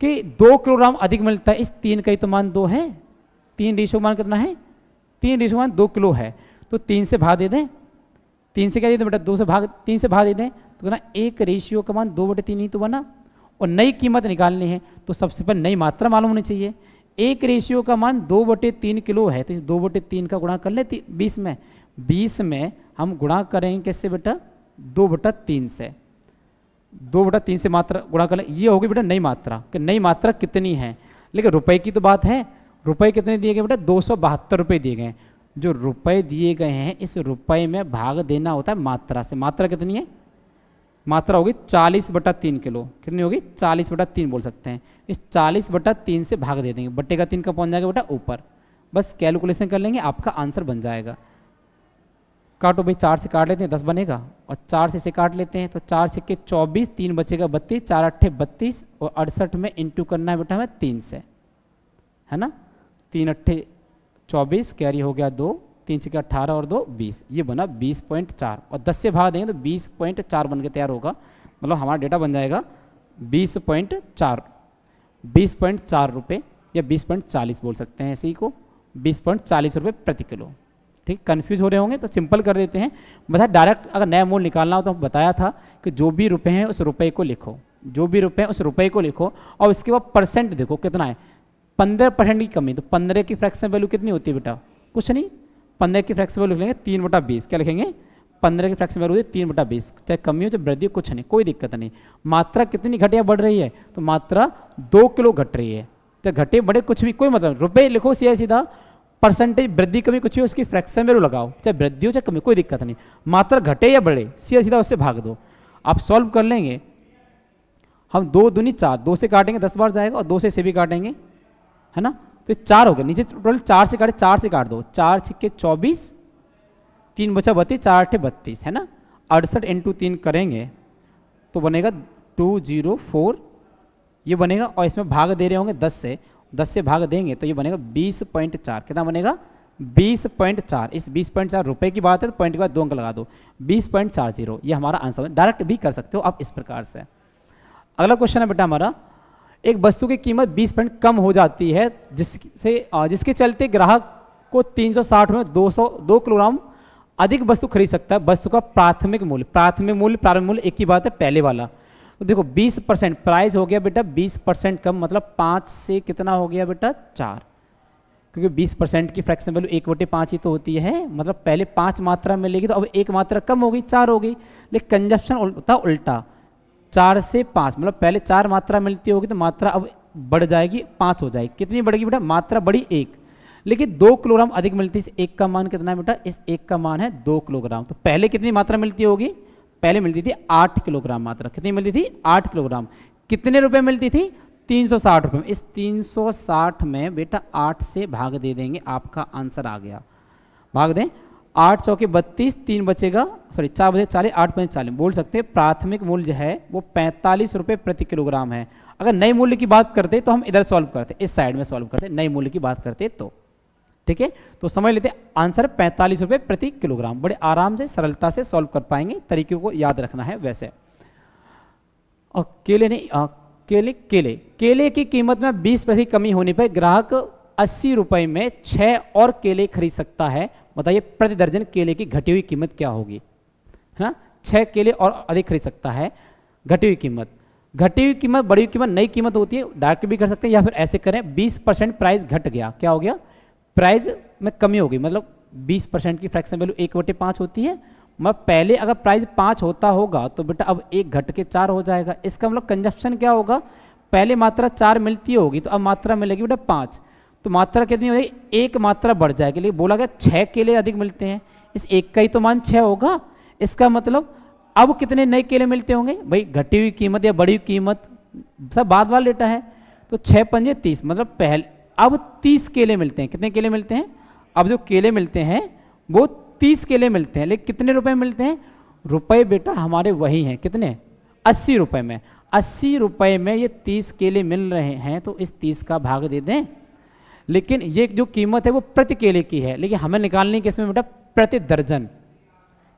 कि 2 किलोग्राम अधिक मिलता है। इस 3 का ही तो मान 2 है, 3 रेशो मान कितना है, 3 रेशो मान 2 किलो है, तो 3 से भाग दे दें। 3 से क्या दे दें बेटा, 2 से भाग, 3 से भाग दे दें तो कितना, 1 रेशियो का मान 2/3 ही तो बना। और नई कीमत निकालनी है तो सबसे पहले नई मात्रा मालूम होनी चाहिए। 1 रेशियो का मान 2/3 किलो है, तो इस 2/3 का गुणा कर ले 20 में। 20 में हम गुणा करेंगे किससे बेटा, 2/3 से, 2/3 से मात्रा गुणा कर ले, ये होगी बेटा नई मात्रा, कि नई मात्रा कितनी है। लेकिन रुपए की तो बात है, रुपए कितने दिए गए बेटा, 272 रुपये दिए गए हैं। जो रुपए दिए गए हैं इस रुपए में भाग देना होता है मात्रा से। मात्रा कितनी है, मात्रा होगी 40/3 किलो, कितनी होगी, 40/3 बोल सकते हैं। इस 40/3 से भाग दे देंगे, बट्टे का 3 का पहुंच जाएगा बेटा ऊपर, बस कैलकुलेशन कर लेंगे, आपका आंसर बन जाएगा। काटो भाई, 4 से काट लेते हैं 10 बनेगा, और 4 से काट लेते हैं तो 4 छक्के 24, 3 बचेगा 32, 4 अट्ठे 32, और 68 में इंटू करना है बेटा हमें 3 से, है ना। 3 अट्ठे 24, कैरी हो गया 2, 3 छक्के 18 और 2 20, ये बना 20.4, और 10 से भाग देंगे तो 20.4 बन के तैयार होगा। मतलब हमारा डेटा बन जाएगा 20.4 रुपये, या 20.40 बोल सकते हैं, इसी को 20.40 रुपये प्रति किलो। ठीक, कंफ्यूज हो रहे होंगे तो सिंपल कर देते हैं। बता डायरेक्ट अगर नया मूल्य निकालना हो तो बताया था कि जो भी रुपए हैं उस रुपए को लिखो, जो भी रुपए हैं उस रुपए को लिखो, और उसके बाद परसेंट देखो कितना है। 15% की कमी, तो 15 की फ्रैक्शन वैल्यू कितनी होती है बेटा, कुछ नहीं, 15 की फ्रैक्शन वैल्यू लिखेंगे 3/20, क्या लिखेंगे, 15 की फ्रैक्शन वैल्यू 3/20, चाहे कमी हो चाहे वृद्धि हो, कुछ नहीं, कोई दिक्कत नहीं। मात्रा कितनी घट या बढ़ रही है, तो मात्रा 2 किलो घट रही है, चाहे घटे बढ़े कुछ भी कोई मतलब, रुपए लिखो सीधा, परसेंटेज वृद्धि कमी कुछ भी उसकी फ्रैक्शन वैल्यू लगाओ, चाहे वृद्धि हो चाहे कमी, कोई दिक्कत नहीं। मात्रा घटे या बढ़े सीधा उससे भाग दो, आप सॉल्व कर लेंगे। हम 2 दूनी 4, 2 से काटेंगे 10 बार जाएगा, और 2 से भी काटेंगे, है ना, तो 4 हो गया, नीचे टोटल 4 से काटे, 4 से काट दो, 4 छक्के 24, 3 बचा 32, 4 अट्ठे 32, है ना। 68 इंटू 3 करेंगे तो बनेगा 204, ये बनेगा, और इसमें भाग दे रहे होंगे 10 से भाग देंगे तो ये बनेगा 20.4, कितना बनेगा 20.4। इस 20.4 रुपए की बात है तो पॉइंट के बाद 2 अंक लगा दो, 20.40, ये हमारा आंसर है। डायरेक्ट भी कर सकते हो आप इस प्रकार से। अगला क्वेश्चन है बेटा हमारा, एक वस्तु की कीमत 20% कम हो जाती है जिसके चलते ग्राहक को 360 में 2 किलोग्राम अधिक वस्तु खरीद सकता है। वस्तु का प्रारंभिक मूल्य एक ही बात है, पहले वाला। तो देखो 20% प्राइस हो गया बेटा 20% कम, मतलब 5 से कितना हो गया बेटा 4, क्योंकि 20% की फ्रैक्शन वैल्यू 1/5 ही तो होती है, मतलब पहले 5 मात्रा मिलेगी तो अब 1 मात्रा कम हो गई, 4 हो गई। लेकिन कंजप्शन होता उल्टा, 4 से 5, मतलब पहले 4 मात्रा मिलती होगी तो मात्रा अब बढ़ जाएगी 5 हो जाएगी। कितनी बढ़ेगी बेटा, मात्रा बढ़ी 1, लेकिन 2 किलोग्राम अधिक मिलती है। इस 1 का मान कितना है बेटा, इस 1 का मान है 2 किलोग्राम। तो पहले कितनी मात्रा मिलती होगी, पहले मिलती थी 8 किलोग्राम मात्रा, कितनी मिलती थी 8 किलोग्राम। कितने रुपए मिलती थी, 360 रुपये में। इस 360 में बेटा 8 से भाग दे देंगे, आपका आंसर आ गया। भाग दें, 8 चौके 32, 3 बचेगा, सॉरी 4 बचे 40, 8 5 40, बोल सकते हैं प्राथमिक मूल्य है वो 45 रुपये प्रति किलोग्राम है। अगर नए मूल्य की बात करते तो हम इधर सॉल्व करते, इस साइड में सॉल्व करते, नए मूल्य की बात करते तो। ठीक है, तो समझ लेते आंसर 45 रुपये प्रति किलोग्राम। बड़े आराम से सरलता से सॉल्व कर पाएंगे, तरीके को याद रखना है वैसे। और केले नहीं, केले की कीमत में 20% कमी होने पर ग्राहक 80 रुपये में 6 और केले खरीद सकता है। बताइए प्रति दर्जन केले की घटी हुई कीमत क्या होगी, है ना। 6 केले और अधिक खरीद सकता है। घटी हुई कीमत, बड़ी हुई कीमत नई कीमत होती है, डायरेक्ट भी कर सकते हैं, या फिर ऐसे करें 20% प्राइस घट गया, क्या हो गया, प्राइस में कमी होगी, मतलब 20% की फ्रैक्शन वैल्यू 1/5 होती है। मतलब पहले अगर प्राइस 5 होता होगा तो बेटा अब 1 घट के 4 हो जाएगा। इसका मतलब कंजप्शन क्या होगा, पहले मात्रा 4 मिलती होगी तो अब मात्रा मिलेगी बेटा 5, तो मात्रा कितनी हो जाएगी, 1 मात्रा बढ़ जाएगी। लेकिन बोला गया 6 केले अधिक मिलते हैं, इस 1 का ही तो मान 6 होगा, इसका मतलब अब कितने नए केले मिलते होंगे भाई, घटी हुई कीमत या बढ़ी हुई कीमत सब बाद वाला डेटा है। तो 6 पंजे 30, मतलब पहले अब 30 केले मिलते हैं। कितने केले मिलते हैं? अब जो केले मिलते हैं वो 30 केले मिलते हैं, लेकिन कितने रुपए मिलते हैं? रुपए बेटा हमारे वही हैं, कितने? 80 रुपए में। 80 रुपए में ये 30 केले मिल रहे हैं, तो इस 30 का भाग दे दें। लेकिन ये जो कीमत है वो प्रति केले की है, लेकिन हमें निकालनी है किसमें बेटा? प्रति दर्जन।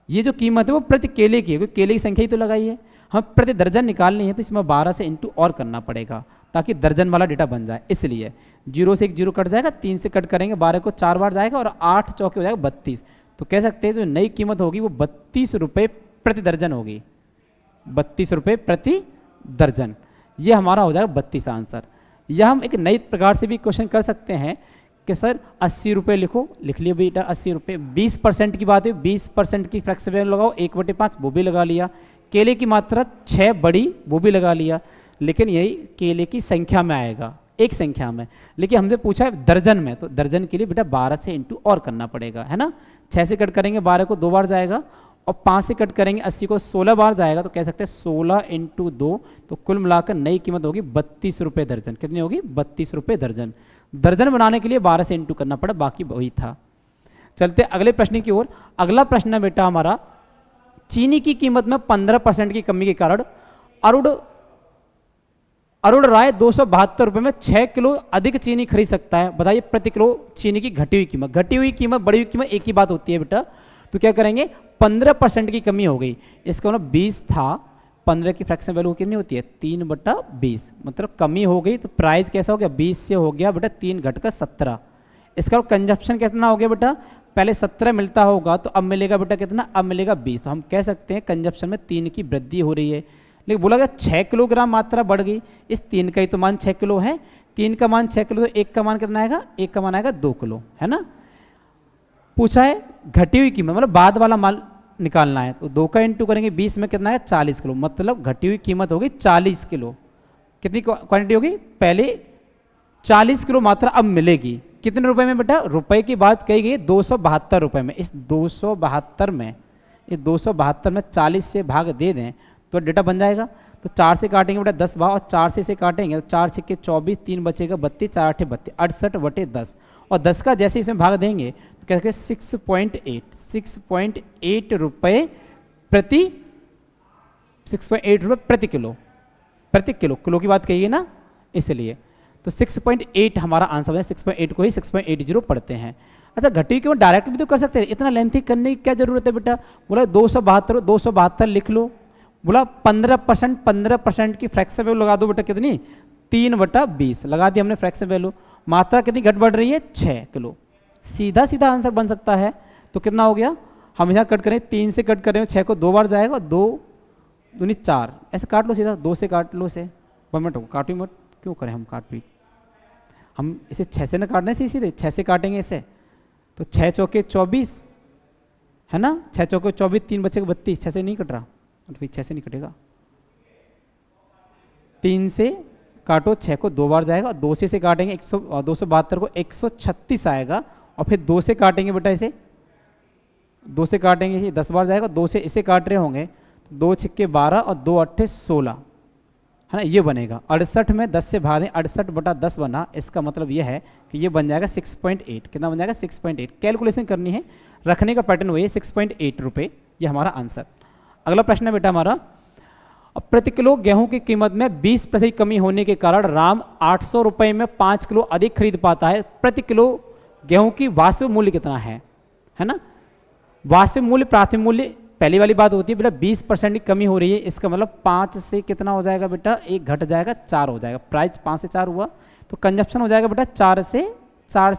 ये जो कीमत है वो प्रति केले की है, क्योंकि केले की संख्या ही तो लगाई है। हमें प्रति दर्जन निकालनी है, तो इसमें 12 से इंटू और करना पड़ेगा ताकि दर्जन वाला डेटा बन जाए। इसलिए 0 से एक 0 कट जाएगा, 3 से कट करेंगे, 12 को 4 बार जाएगा और 8 चौके हो जाएगा 32। तो कह सकते हैं जो नई कीमत होगी वो 32 रुपये प्रति दर्जन होगी। 32 रुपये प्रति दर्जन, ये हमारा हो जाएगा 32 आंसर। यह हम एक नई प्रकार से भी क्वेश्चन कर सकते हैं कि सर 80 रुपये लिखो, लिख लिया बेटा 80 रुपये। 20% की बात है, 20% की फ्रैक्शन वैल्यू लगाओ, 1/5 वो भी लगा लिया। केले की मात्रा 6 बड़ी, वो भी लगा लिया। लेकिन यही केले की संख्या में आएगा, एक संख्या में। लेकिन हमसे पूछा है दर्जन में, तो दर्जन के लिए बेटा 12 से इंटू और करना पड़ेगा, है ना। 6 से कट करेंगे 12 को 2 बार जाएगा, और 5 से कट करेंगे 80 को 16 बार जाएगा। तो कह सकते हैं 16 इंटू 2, तो कुल मिलाकर नई कीमत होगी 32 रुपये दर्जन। कितनी होगी? 32 रुपये दर्जन। दर्जन बनाने के लिए 12 से इंटू करना पड़ा, बाकी वही था। चलते अगले प्रश्न की ओर। अगला प्रश्न है बेटा हमारा, चीनी की कीमत में 15% की कमी के कारण अरुण राय 272 रुपये में 6 किलो अधिक चीनी खरीद सकता है। बताइए प्रति किलो चीनी की घटी हुई कीमत। घटी हुई कीमत बढ़ी हुई कीमत एक ही बात होती है बेटा। तो क्या करेंगे? 15% की कमी हो गई। इसका मतलब 20 था, 15 की फ्रैक्शन वैल्यू कितनी होती है? 3/20, मतलब कमी हो गई। तो प्राइस कैसा हो गया? 20 से हो गया बेटा 3 घटकर 17। इसका कंजप्शन कितना हो गया बेटा? पहले 17 मिलता होगा, तो अब मिलेगा बेटा कितना? अब मिलेगा 20। तो हम कह सकते हैं कंजप्शन में 3 की वृद्धि हो रही है। लेकिन बोला गया 6 किलोग्राम मात्रा बढ़ गई। इस 3 का ही तो मान 6 किलो है। 3 का मान 6 किलो, तो 1 का मान कितना आएगा? 1 का मान आएगा 2 किलो, है ना। पूछा है घटी हुई कीमत, मतलब बाद वाला माल निकालना है। तो 2 का इंटू करेंगे 20 में कितना है? 40 किलो, मतलब घटी हुई कीमत होगी 40 किलो। कितनी क्वांटिटी होगी? पहले 40 किलो मात्रा अब मिलेगी। कितने रुपए में बेटा? रुपए की बात कही गई 272 रुपए में। इस 272 में 40 से भाग दे दें तो डेटा बन जाएगा। तो 4 से काटेंगे बेटा 10 भाग, और 4 से इसे काटेंगे तो 4 सिक्के 24, 3 बचेगा 32, 4 8 32, 68/10। और 10 का जैसे इसमें भाग देंगे तो कहते हैं 6.8 रुपये प्रति 6.8 रुपये प्रति किलो। प्रति किलो, किलो की बात कहिए ना, इसलिए तो 6.8 हमारा आंसर है। 6.8 को ही 6.80 पढ़ते हैं। अच्छा घटी क्यों? डायरेक्ट भी तो कर सकते हैं, इतना लेंथी करने की क्या जरूरत है बेटा? बोला 272 लिख लो। बोला 15% की फ्रैक्शन वैल्यू लगा दो बेटा, कितनी? 3/20 लगा दी हमने फ्रैक्शन वैल्यू। मात्रा कितनी घट बढ़ रही है? 6 किलो। सीधा सीधा आंसर बन सकता है। तो कितना हो गया? हम यहाँ कट करें, 3 से कट करें, 6 को 2 बार जाएगा, 2 दूनी 4, ऐसे काट लो सीधा। 2 से काट लो, से 1 मिनट हो, काटू मत, क्यों करें हम काट पीट। हम इसे 6 से ना काटने से सीधे 6 से काटेंगे इसे, तो 6 चौके 24 है ना। 6 चौके 24, 3 बचेगा 32। 6 से नहीं कट रहा, फिर 6 से नहीं कटेगा। 3 से काटो, 6 को 2 बार जाएगा, 2 से काटेंगे 272 को 136 आएगा। और फिर 2 से काटेंगे बेटा इसे, 2 से काटेंगे इसे 10 बार जाएगा। 2 से इसे काट रहे होंगे, 2 छिक्के 12 और 2 अट्ठे 16, है ना। ये बनेगा 68 में 10 से भाग दें, 68/10 बना। इसका मतलब ये है कि ये बन जाएगा 6.8। कितना बन जाएगा? 6.8। कैलकुलेशन करनी है, रखने का पैटर्न वही है, 6.8 रुपये। ये हमारा आंसर। अगला प्रश्न है बेटा हमारा, प्रति किलो गेहूं की कीमत में 20% कमी होने के कारण राम 800 रुपये में 5 किलो अधिक खरीद पाता है। प्रति किलो गेहूं की वास्तविक मूल्य कितना है ना। वास्तविक मूल्य प्राथमिक मूल्य पहली वाली बात होती है बेटा, 20% की कमी हो रही है। इसका मतलब 5 से कितना हो जाएगा बेटा? 1 घट जाएगा, 4 हो जाएगा। प्राइस 5 से 4 हुआ, तो कंजप्शन हो जाएगा बेटा 4 से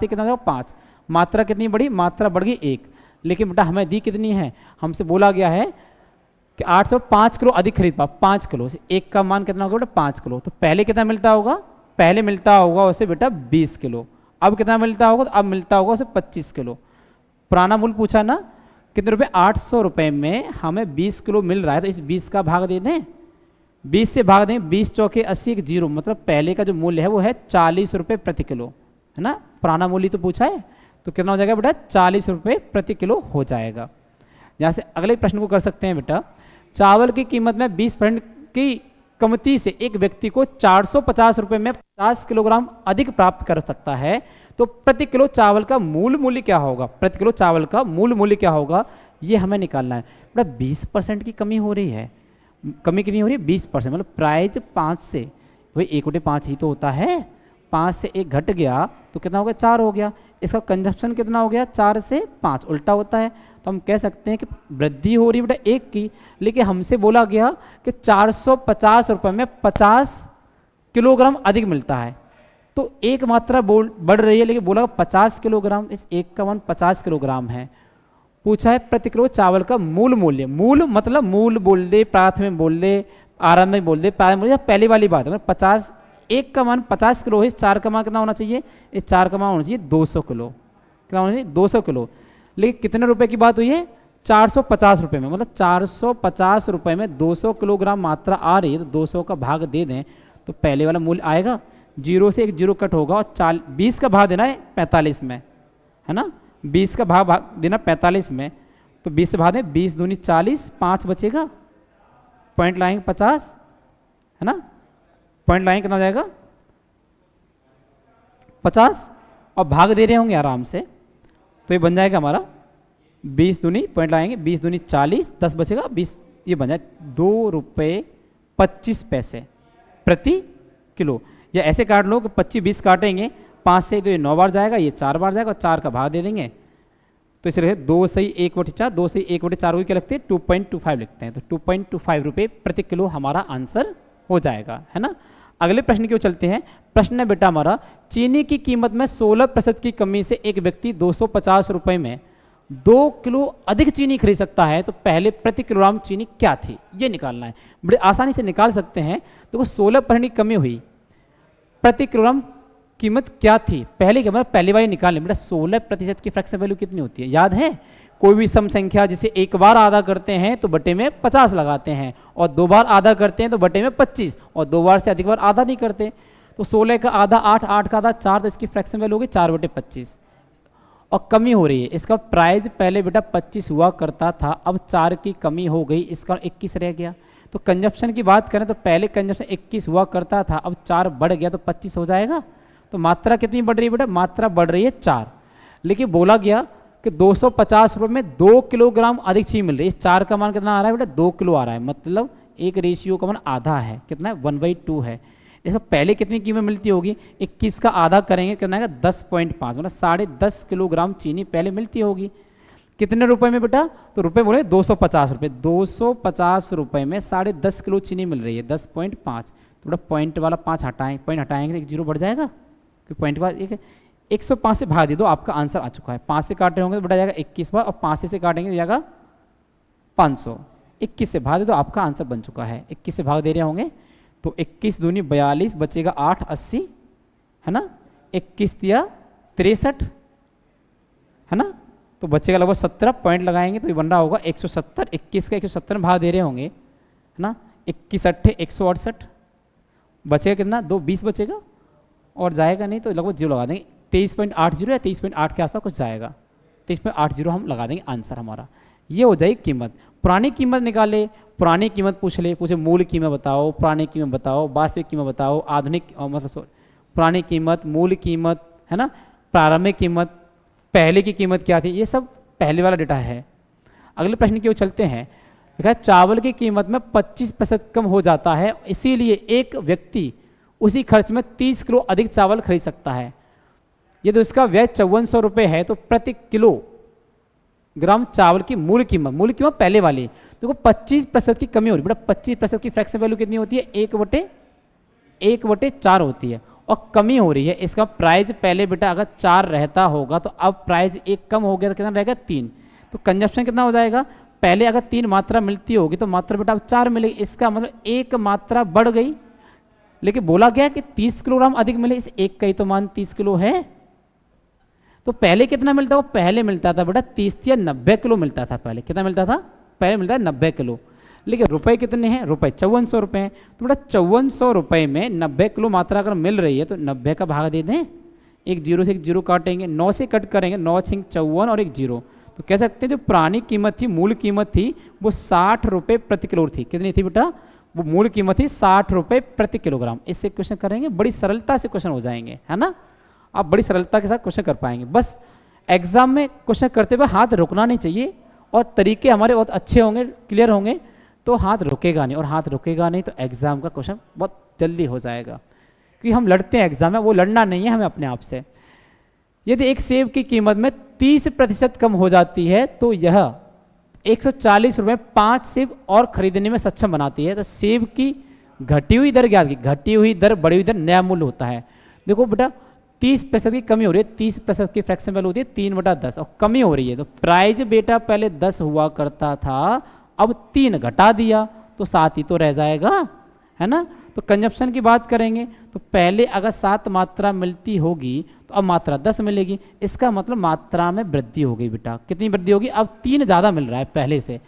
कितना हो जाएगा? 5। मात्रा कितनी बढ़ी? मात्रा बढ़ गई 1। लेकिन बेटा हमें दी कितनी है? हमसे बोला गया है कि 805 किलो अधिक खरीद पा। 5 किलो से 1 का मान कितना होगा बेटा? 5 किलो। तो पहले कितना मिलता होगा? पहले मिलता होगा उसे बेटा 20 किलो। अब कितना मिलता होगा? तो अब मिलता होगा उसे 25 किलो। पुराना मूल्य पूछा ना, कितने रुपए? 800 रुपये में हमें 20 किलो मिल रहा है, तो इस 20 का भाग दे दें। 20 से भाग दें, 20 चौके 80, एक 0, मतलब पहले का जो मूल्य है वो है 40 रुपये प्रति किलो, है ना। पुराना मूल्य तो पूछा है, तो कितना हो जाएगा बेटा? 40 रुपये प्रति किलो हो जाएगा। यहाँ से अगले प्रश्न को कर सकते हैं बेटा, चावल की कीमत में 20% की कमती से एक व्यक्ति को 450 रुपये में 50 किलोग्राम अधिक प्राप्त कर सकता है, तो प्रति किलो चावल का मूल मूल्य क्या होगा? प्रति किलो चावल का मूल मूल्य क्या होगा, ये हमें निकालना है। बेटा 20% की कमी हो रही है, कमी कितनी हो रही है? 20%, मतलब प्राइस 5 से, भाई 1/5 ही तो होता है, 5 से 1 घट गया तो कितना हो गया? 4 हो गया। इसका कंजप्शन कितना हो गया? 4 से 5, उल्टा होता है। तो हम कह सकते हैं कि वृद्धि हो रही है बेटा 1 की, लेकिन हमसे बोला गया कि 450 रुपये में 50 किलोग्राम अधिक मिलता है, तो एक मात्रा बढ़ रही है, लेकिन बोला 50 किलोग्राम, इस एक का मान 50 किलोग्राम है। पूछा है प्रति किलो चावल का मूल मूल्य, मूल मतलब मूल बोल दे, प्राथमिक में बोल दे, आरंभ में बोल दे, पहली वाली बात है, मतलब 50, एक का मान 50 किलो है, इस 4 का मान कितना होना चाहिए? इस 4 का मान होना चाहिए 200 किलो। कितना होना चाहिए? 200 किलो। लेकिन कितने रुपए की बात हुई है? 450 रुपये में, मतलब 450 रुपये में 200 किलोग्राम मात्रा आ रही है, तो 200 का भाग दे दें तो पहले वाला मूल्य आएगा, 0 से 1 0 कट होगा, और 20 का भाग देना है 45 में, है ना, 20 का भाग देना 45 में, तो 20 से भाग दें, 20 दूनी 40, 5 बचेगा, पॉइंट लाएंगे 50, है ना, पॉइंट लाएंगे कितना हो जाएगा? 50, और भाग दे रहे होंगे आराम से, तो ये बन जाएगा हमारा 20 दूनी, पॉइंट लाएंगे 20 दूनी 40, 10 बचेगा 20, ये बन जाए 2 रुपये 25 पैसे प्रति किलो। या ऐसे काट लो कि 25-20 काटेंगे, 5 से तो ये 9 बार जाएगा, ये 4 बार जाएगा, और 4 का भाग दे देंगे, तो इसे रहे 2 सही 1/4, 2 सही 1/4 को क्या लिखते हैं? 2.25 लिखते हैं, तो 2.25 रुपये प्रति किलो हमारा आंसर हो जाएगा, है ना। अगले प्रश्न की ओर चलते हैं। प्रश्न है बेटा हमारा, चीनी की कीमत में 16% की कमी से एक व्यक्ति 250 रुपये में 2 किलो अधिक चीनी खरीद सकता है, तो पहले प्रति किलोग्राम चीनी क्या थी, ये निकालना है। बड़े आसानी से निकाल सकते हैं। देखो 16% की कमी हुई, प्रति किलोग्राम कीमत क्या थी, पहले क्या मतलब पहली बार निकालने। बेटा 16% की फ्रैक्शन वैल्यू कितनी होती है, याद है? कोई भी सम संख्या जिसे एक बार आधा करते हैं तो बटे में 50 लगाते हैं, और 2 बार आधा करते हैं तो बटे में 25, और 2 बार से अधिक बार आधा नहीं करते। तो 16 का आधा 8, 8 का आधा 4, तो इसकी फ्रैक्शन वैल्यू होगी 4/25, और कमी हो रही है। इसका प्राइस पहले बेटा 25 हुआ करता था, अब 4 की कमी हो गई, इसका 21 रह गया। तो कंजप्शन की बात करें तो पहले कंजप्शन 21 हुआ करता था, अब 4 बढ़ गया तो 25 हो जाएगा। तो मात्रा कितनी बढ़ रही है बेटा? मात्रा बढ़ रही है 4, लेकिन बोला गया कि 250 रुपये में 2 किलोग्राम अधिक चीनी मिल रही है। इस 4 का मान कितना आ रहा है बेटा? 2 किलो आ रहा है, मतलब एक रेशियो का मान आधा है, कितना है? 1/2 है। इसका पहले कितनी कीमत मिलती होगी? 21 का आधा करेंगे कितना आएगा? 10.5, मतलब 10.5 किलोग्राम चीनी पहले मिलती होगी। कितने रुपए में बेटा? तो रुपए बोले 250 रुपये, 250 रुपये में 10.5 किलो चीनी मिल रही है, 10.5, तो बेटा पॉइंट वाला 5 हटाएंगे, पॉइंट हटाएंगे तो 1 0 बढ़ जाएगा, क्योंकि पॉइंट का 105 से भाग दे दो, आपका आंसर आ चुका है। 5 से काटे होंगे तो बढ़ा जाएगा 21 बार, और 5 से काटेंगे तो जाएगा 500, 21 से भाग दे दो, आपका आंसर बन चुका है। 21 से भाग दे रहे होंगे तो 21 दूनी 42, बचेगा 8 80, है ना, 21 दिया 63, है ना, तो बचेगा लगभग 17, पॉइंट लगाएंगे तो ये बन रहा होगा 170, 21 का 170 में भाग दे रहे होंगे, है ना, 21 8 168, बचेगा कितना? 2 20 बचेगा, और जाएगा नहीं तो लगभग 0 लगा देंगे, 23.80 या 23.8 के आसपास कुछ जाएगा, 23.80 हम लगा देंगे आंसर हमारा। ये हो जाएगी कीमत। पुरानी कीमत निकाले, पुरानी कीमत पूछे मूल कीमत बताओ, पुरानी कीमत बताओ, वास्तविक कीमत बताओ, आधुनिक मतलब पुरानी कीमत, मूल कीमत, है ना, प्रारंभिक कीमत, पहले की कीमत क्या थी, ये सब पहले वाला डेटा है। अगले प्रश्न की ओर चलते हैं। देखा चावल की कीमत में 25% कम हो जाता है, इसीलिए एक व्यक्ति उसी खर्च में 30 किलो अधिक चावल खरीद सकता है। यदि उसका व्यय 5400 रुपये है तो प्रति किलो ग्राम चावल की मूल कीमत पहले वाली, देखो 25% की कमी हो रही है बेटा। 25% की फ्रैक्शन वैल्यू कितनी होती है? 1/4 होती है, और कमी हो रही है। इसका प्राइस पहले बेटा अगर 4 रहता होगा तो अब प्राइस 1 कम हो गया तो कितना रहेगा? 3। तो कंजप्शन कितना हो जाएगा? पहले अगर 3 मात्रा मिलती होगी तो मात्रा बेटा अब 4 मिलेगी, इसका मतलब 1 मात्रा बढ़ गई। लेकिन बोला गया कि 30 किलोग्राम अधिक मिले, इस 1 का ही तो मान 30 किलो है। तो पहले कितना मिलता? वो पहले मिलता था बेटा 30 या 90 किलो मिलता था। पहले कितना मिलता था? पहले मिलता है 90 किलो। लेकिन रुपए कितने हैं? रुपए 5400 रुपये हैं। तो बेटा 5400 रुपये में 90 किलो मात्रा अगर मिल रही है तो 90 का भाग दे दें, 1 0 से 1 0 काटेंगे, 9 से कट करेंगे, 9 6 54 और 1 0, तो कह सकते हैं जो पुरानी कीमत थी, मूल कीमत थी, वो 60 रुपये प्रति किलो थी। कितनी थी बेटा? वो मूल कीमत थी 60 रुपये प्रति किलोग्राम। इससे क्वेश्चन करेंगे, बड़ी सरलता से क्वेश्चन हो जाएंगे, है ना। आप बड़ी सरलता के साथ क्वेश्चन कर पाएंगे। बस एग्जाम में क्वेश्चन करते हुए हाथ रुकना नहीं चाहिए, और तरीके हमारे बहुत अच्छे होंगे, क्लियर होंगे, तो हाथ रुकेगा नहीं, और हाथ रुकेगा नहीं तो एग्जाम का क्वेश्चन बहुत जल्दी हो जाएगा। क्योंकि हम लड़ते हैं एग्जाम में, वो लड़ना नहीं है हमें अपने आप से। यदि एक सेब की कीमत में 30% कम हो जाती है तो यह 140 रुपये 5 सेब और खरीदने में सक्षम बनाती है। तो सेब की घटी हुई दर ज्ञात की, घटी हुई दर बढ़ी हुई दर नया मूल्य होता है। देखो बेटा 30% की कमी हो रही है, 30% की फ्रैक्शन वैल्यू होती है 3/10 और कमी हो रही है। तो प्राइज बेटा पहले 10 हुआ करता था, अब 3 घटा दिया तो 7 ही तो रह जाएगा, है ना। तो कंजप्शन की बात करेंगे तो पहले अगर 7 मात्रा मिलती होगी तो अब मात्रा 10 मिलेगी। इसका मतलब मात्रा में वृद्धि हो गई बेटा। कितनी वृद्धि होगी? अब 3 ज़्यादा मिल रहा है पहले से,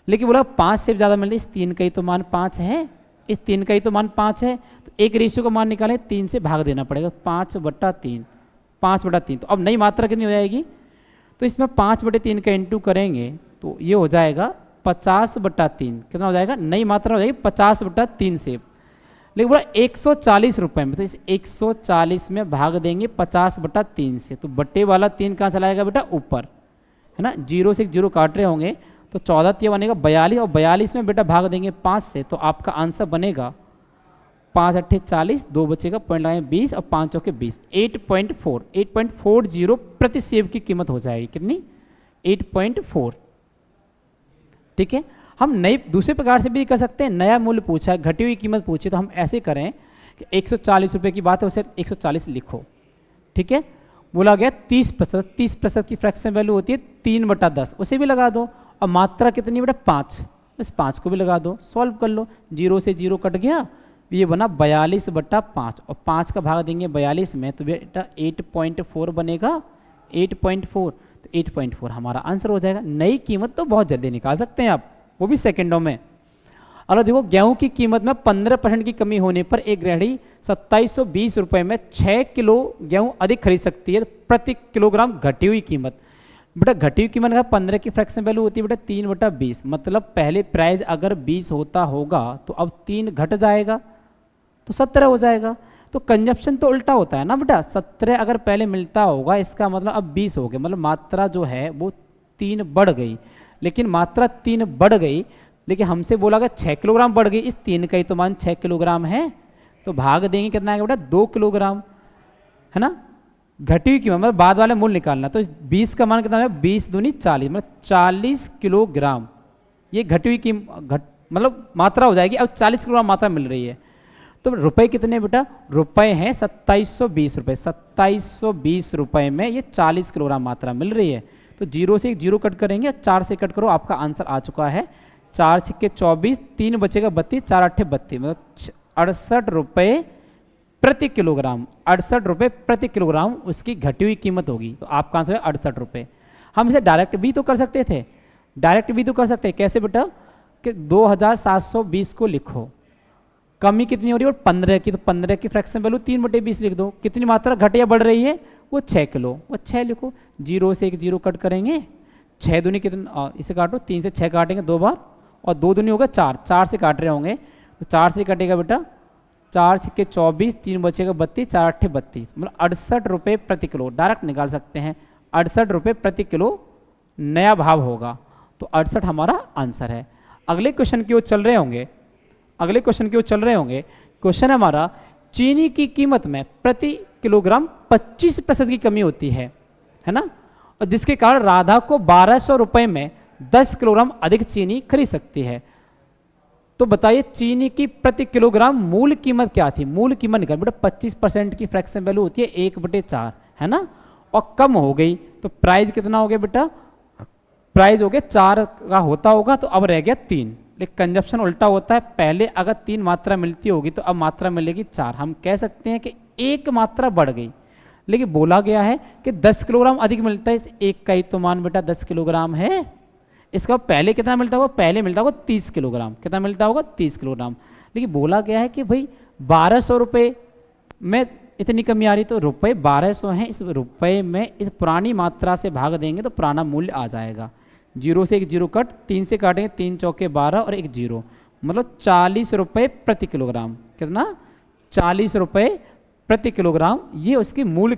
लेकिन बोला 5 से ज़्यादा मिल रही है। इस 3 का ही तो मान 5 है, इस 3 का ही तो मान 5 है। तो एक रेशियो का मान निकालें, 3 से भाग देना पड़ेगा, 5/3, 5/3। तो अब नई मात्रा कितनी हो जाएगी? तो इसमें 5/3 का इंटू करेंगे तो ये हो जाएगा 50/3। कितना हो जाएगा? नई मात्रा हो जाएगी 50/3 से। लेकिन बोला 140 रुपये में, तो इस 140 में भाग देंगे 50/3 से। तो बट्टे वाला 3 कहाँ चला जाएगा बेटा? ऊपर, है ना। 0 से 0 काट रहे होंगे तो 14 3 बनेगा 42, और 42 में बेटा भाग देंगे 5 से। तो आपका आंसर बनेगा 5 8 40, 2 बचेगा, पॉइंट लगाएंगे 20 और 5 चौके 20, 8.40 प्रति सेब की कीमत हो जाएगी। कितनी? 8.4। ठीक है। हम नई दूसरे प्रकार से भी कर सकते हैं। नया मूल्य पूछा है, घटी हुई कीमत पूछी, तो हम ऐसे करें कि 140 रुपये की बात है, उसे 140 लिखो। ठीक है। बोला गया 30% की फ्रैक्शन वैल्यू होती है 3/10, उसे भी लगा दो। और मात्रा कितनी बेटा? 5, बस 5 को भी लगा दो, सॉल्व कर लो। 0 से 0 कट गया, ये बना 42/5, और 5 का भाग देंगे 42 में तो बेटा 8.4 बनेगा, 8.4। तो 8.4 हमारा आंसर हो जाएगा। नई कीमत तो बहुत जल्दी निकाल सकते हैं आप, वो भी सेकंडों में। और देखो गेहूं की कीमत में 15% की कमी होने पर एक गृहिणी 2720 रुपये में 6 किलो गेहूं अधिक खरीद सकती है। प्रति किलोग्राम घटी हुई कीमत, बेटा घटी हुई कीमत अगर 15 की फ्रैक्शन वैल्यू होती है बेटा 3/20, मतलब पहले प्राइस अगर 20 होता होगा तो अब 3 घट जाएगा तो 17 हो जाएगा। तो कंजप्शन तो उल्टा होता है ना बेटा, 17 अगर पहले मिलता होगा इसका मतलब अब 20 हो गया, मतलब मात्रा जो है वो 3 बढ़ गई। लेकिन मात्रा 3 बढ़ गई, लेकिन हमसे बोला गया 6 किलोग्राम बढ़ गई। इस 3 का ही तो मान 6 किलोग्राम है, तो भाग देंगे कितना आएगा बेटा? 2 किलोग्राम, है ना। घटी हुई कीमत मतलब बाद वाले मूल्य निकालना, तो 20 का मान कितना है? 20 दूनी 40, मतलब 40 किलोग्राम ये घटी हुई कीमत मतलब मात्रा हो जाएगी। अब 40 किलोग्राम मात्रा मिल रही है। तो रुपए कितने बेटा? रुपए हैं 2720 रुपये। 2720 रुपये में ये 40 किलोग्राम मात्रा मिल रही है। तो 0 से 0 कट करेंगे, 4 से कट करो, आपका आंसर आ चुका है 4 छक्के 24, 3 बचेगा 32, 4 8 32, मतलब 68 रुपये प्रति किलोग्राम। 68 रुपये प्रति किलोग्राम उसकी घटी हुई कीमत होगी। तो आपका आंसर है 68 रुपये। हम इसे डायरेक्ट भी तो कर सकते थे, डायरेक्ट भी तो कर सकते हैं। कैसे बेटा? कि 2720 को लिखो, कमी कितनी हो रही है? 15 की, तो 15 की फ्रैक्शन वैल्यू 3/20 लिख दो। कितनी मात्रा घटे या बढ़ रही है? वो 6 किलो, वो 6 लिखो। 0 से 0 कट करेंगे, 6 दूनी कितना, इसे काटो, 3 से 6 काटेंगे 2 बार, और 2 दूनी होगा 4, 4 से काट रहे होंगे, तो 4 से कटेगा बेटा 4 छक्के 24, 3 बचेगा 32, 4 8 32, मतलब 68 रुपये प्रति किलो। डायरेक्ट निकाल सकते हैं, 68 रुपये प्रति किलो नया भाव होगा। तो 68 हमारा आंसर है। अगले क्वेश्चन की ओर चल रहे होंगे, अगले क्वेश्चन की ओर चल रहे होंगे। क्वेश्चन हमारा, चीनी की कीमत में प्रति किलोग्राम 25% की कमी होती है ना, और जिसके कारण राधा को 1200 रुपये में 10 किलोग्राम अधिक चीनी खरीद सकती है। तो बताइए चीनी की प्रति किलोग्राम मूल कीमत क्या थी? मूल कीमत निकाल बेटा, 25% की फ्रैक्शन वैल्यू होती है 1/4, है ना, और कम हो गई तो प्राइस कितना हो गया बेटा? प्राइस हो गया 4 का होता होगा, तो अब रह गया 3। लेकिन कंजप्शन उल्टा होता है, पहले अगर 3 मात्रा मिलती होगी तो अब मात्रा मिलेगी 4। हम कह सकते हैं कि एक मात्रा बढ़ गई, लेकिन बोला गया है कि 10 किलोग्राम अधिक मिलता है। इस एक का ही तो मान बेटा 10 किलोग्राम है। इसका पहले कितना मिलता होगा? पहले मिलता होगा 30 किलोग्राम। कितना मिलता होगा? 30 किलोग्राम। लेकिन बोला गया है कि भाई 1200 रुपये में इतनी कमी आ रही, तो रुपये 1200 हैं, इस रुपये में इस पुरानी मात्रा से भाग देंगे तो पुराना मूल्य आ जाएगा। 0 से एक 0 कट, 3 से काटेंगे 3 चौके 12 और एक 0, मतलब 40 रुपये प्रति किलोग्राम। कितना? 40 रुपये प्रति किलोग्राम, ये उसकी मूल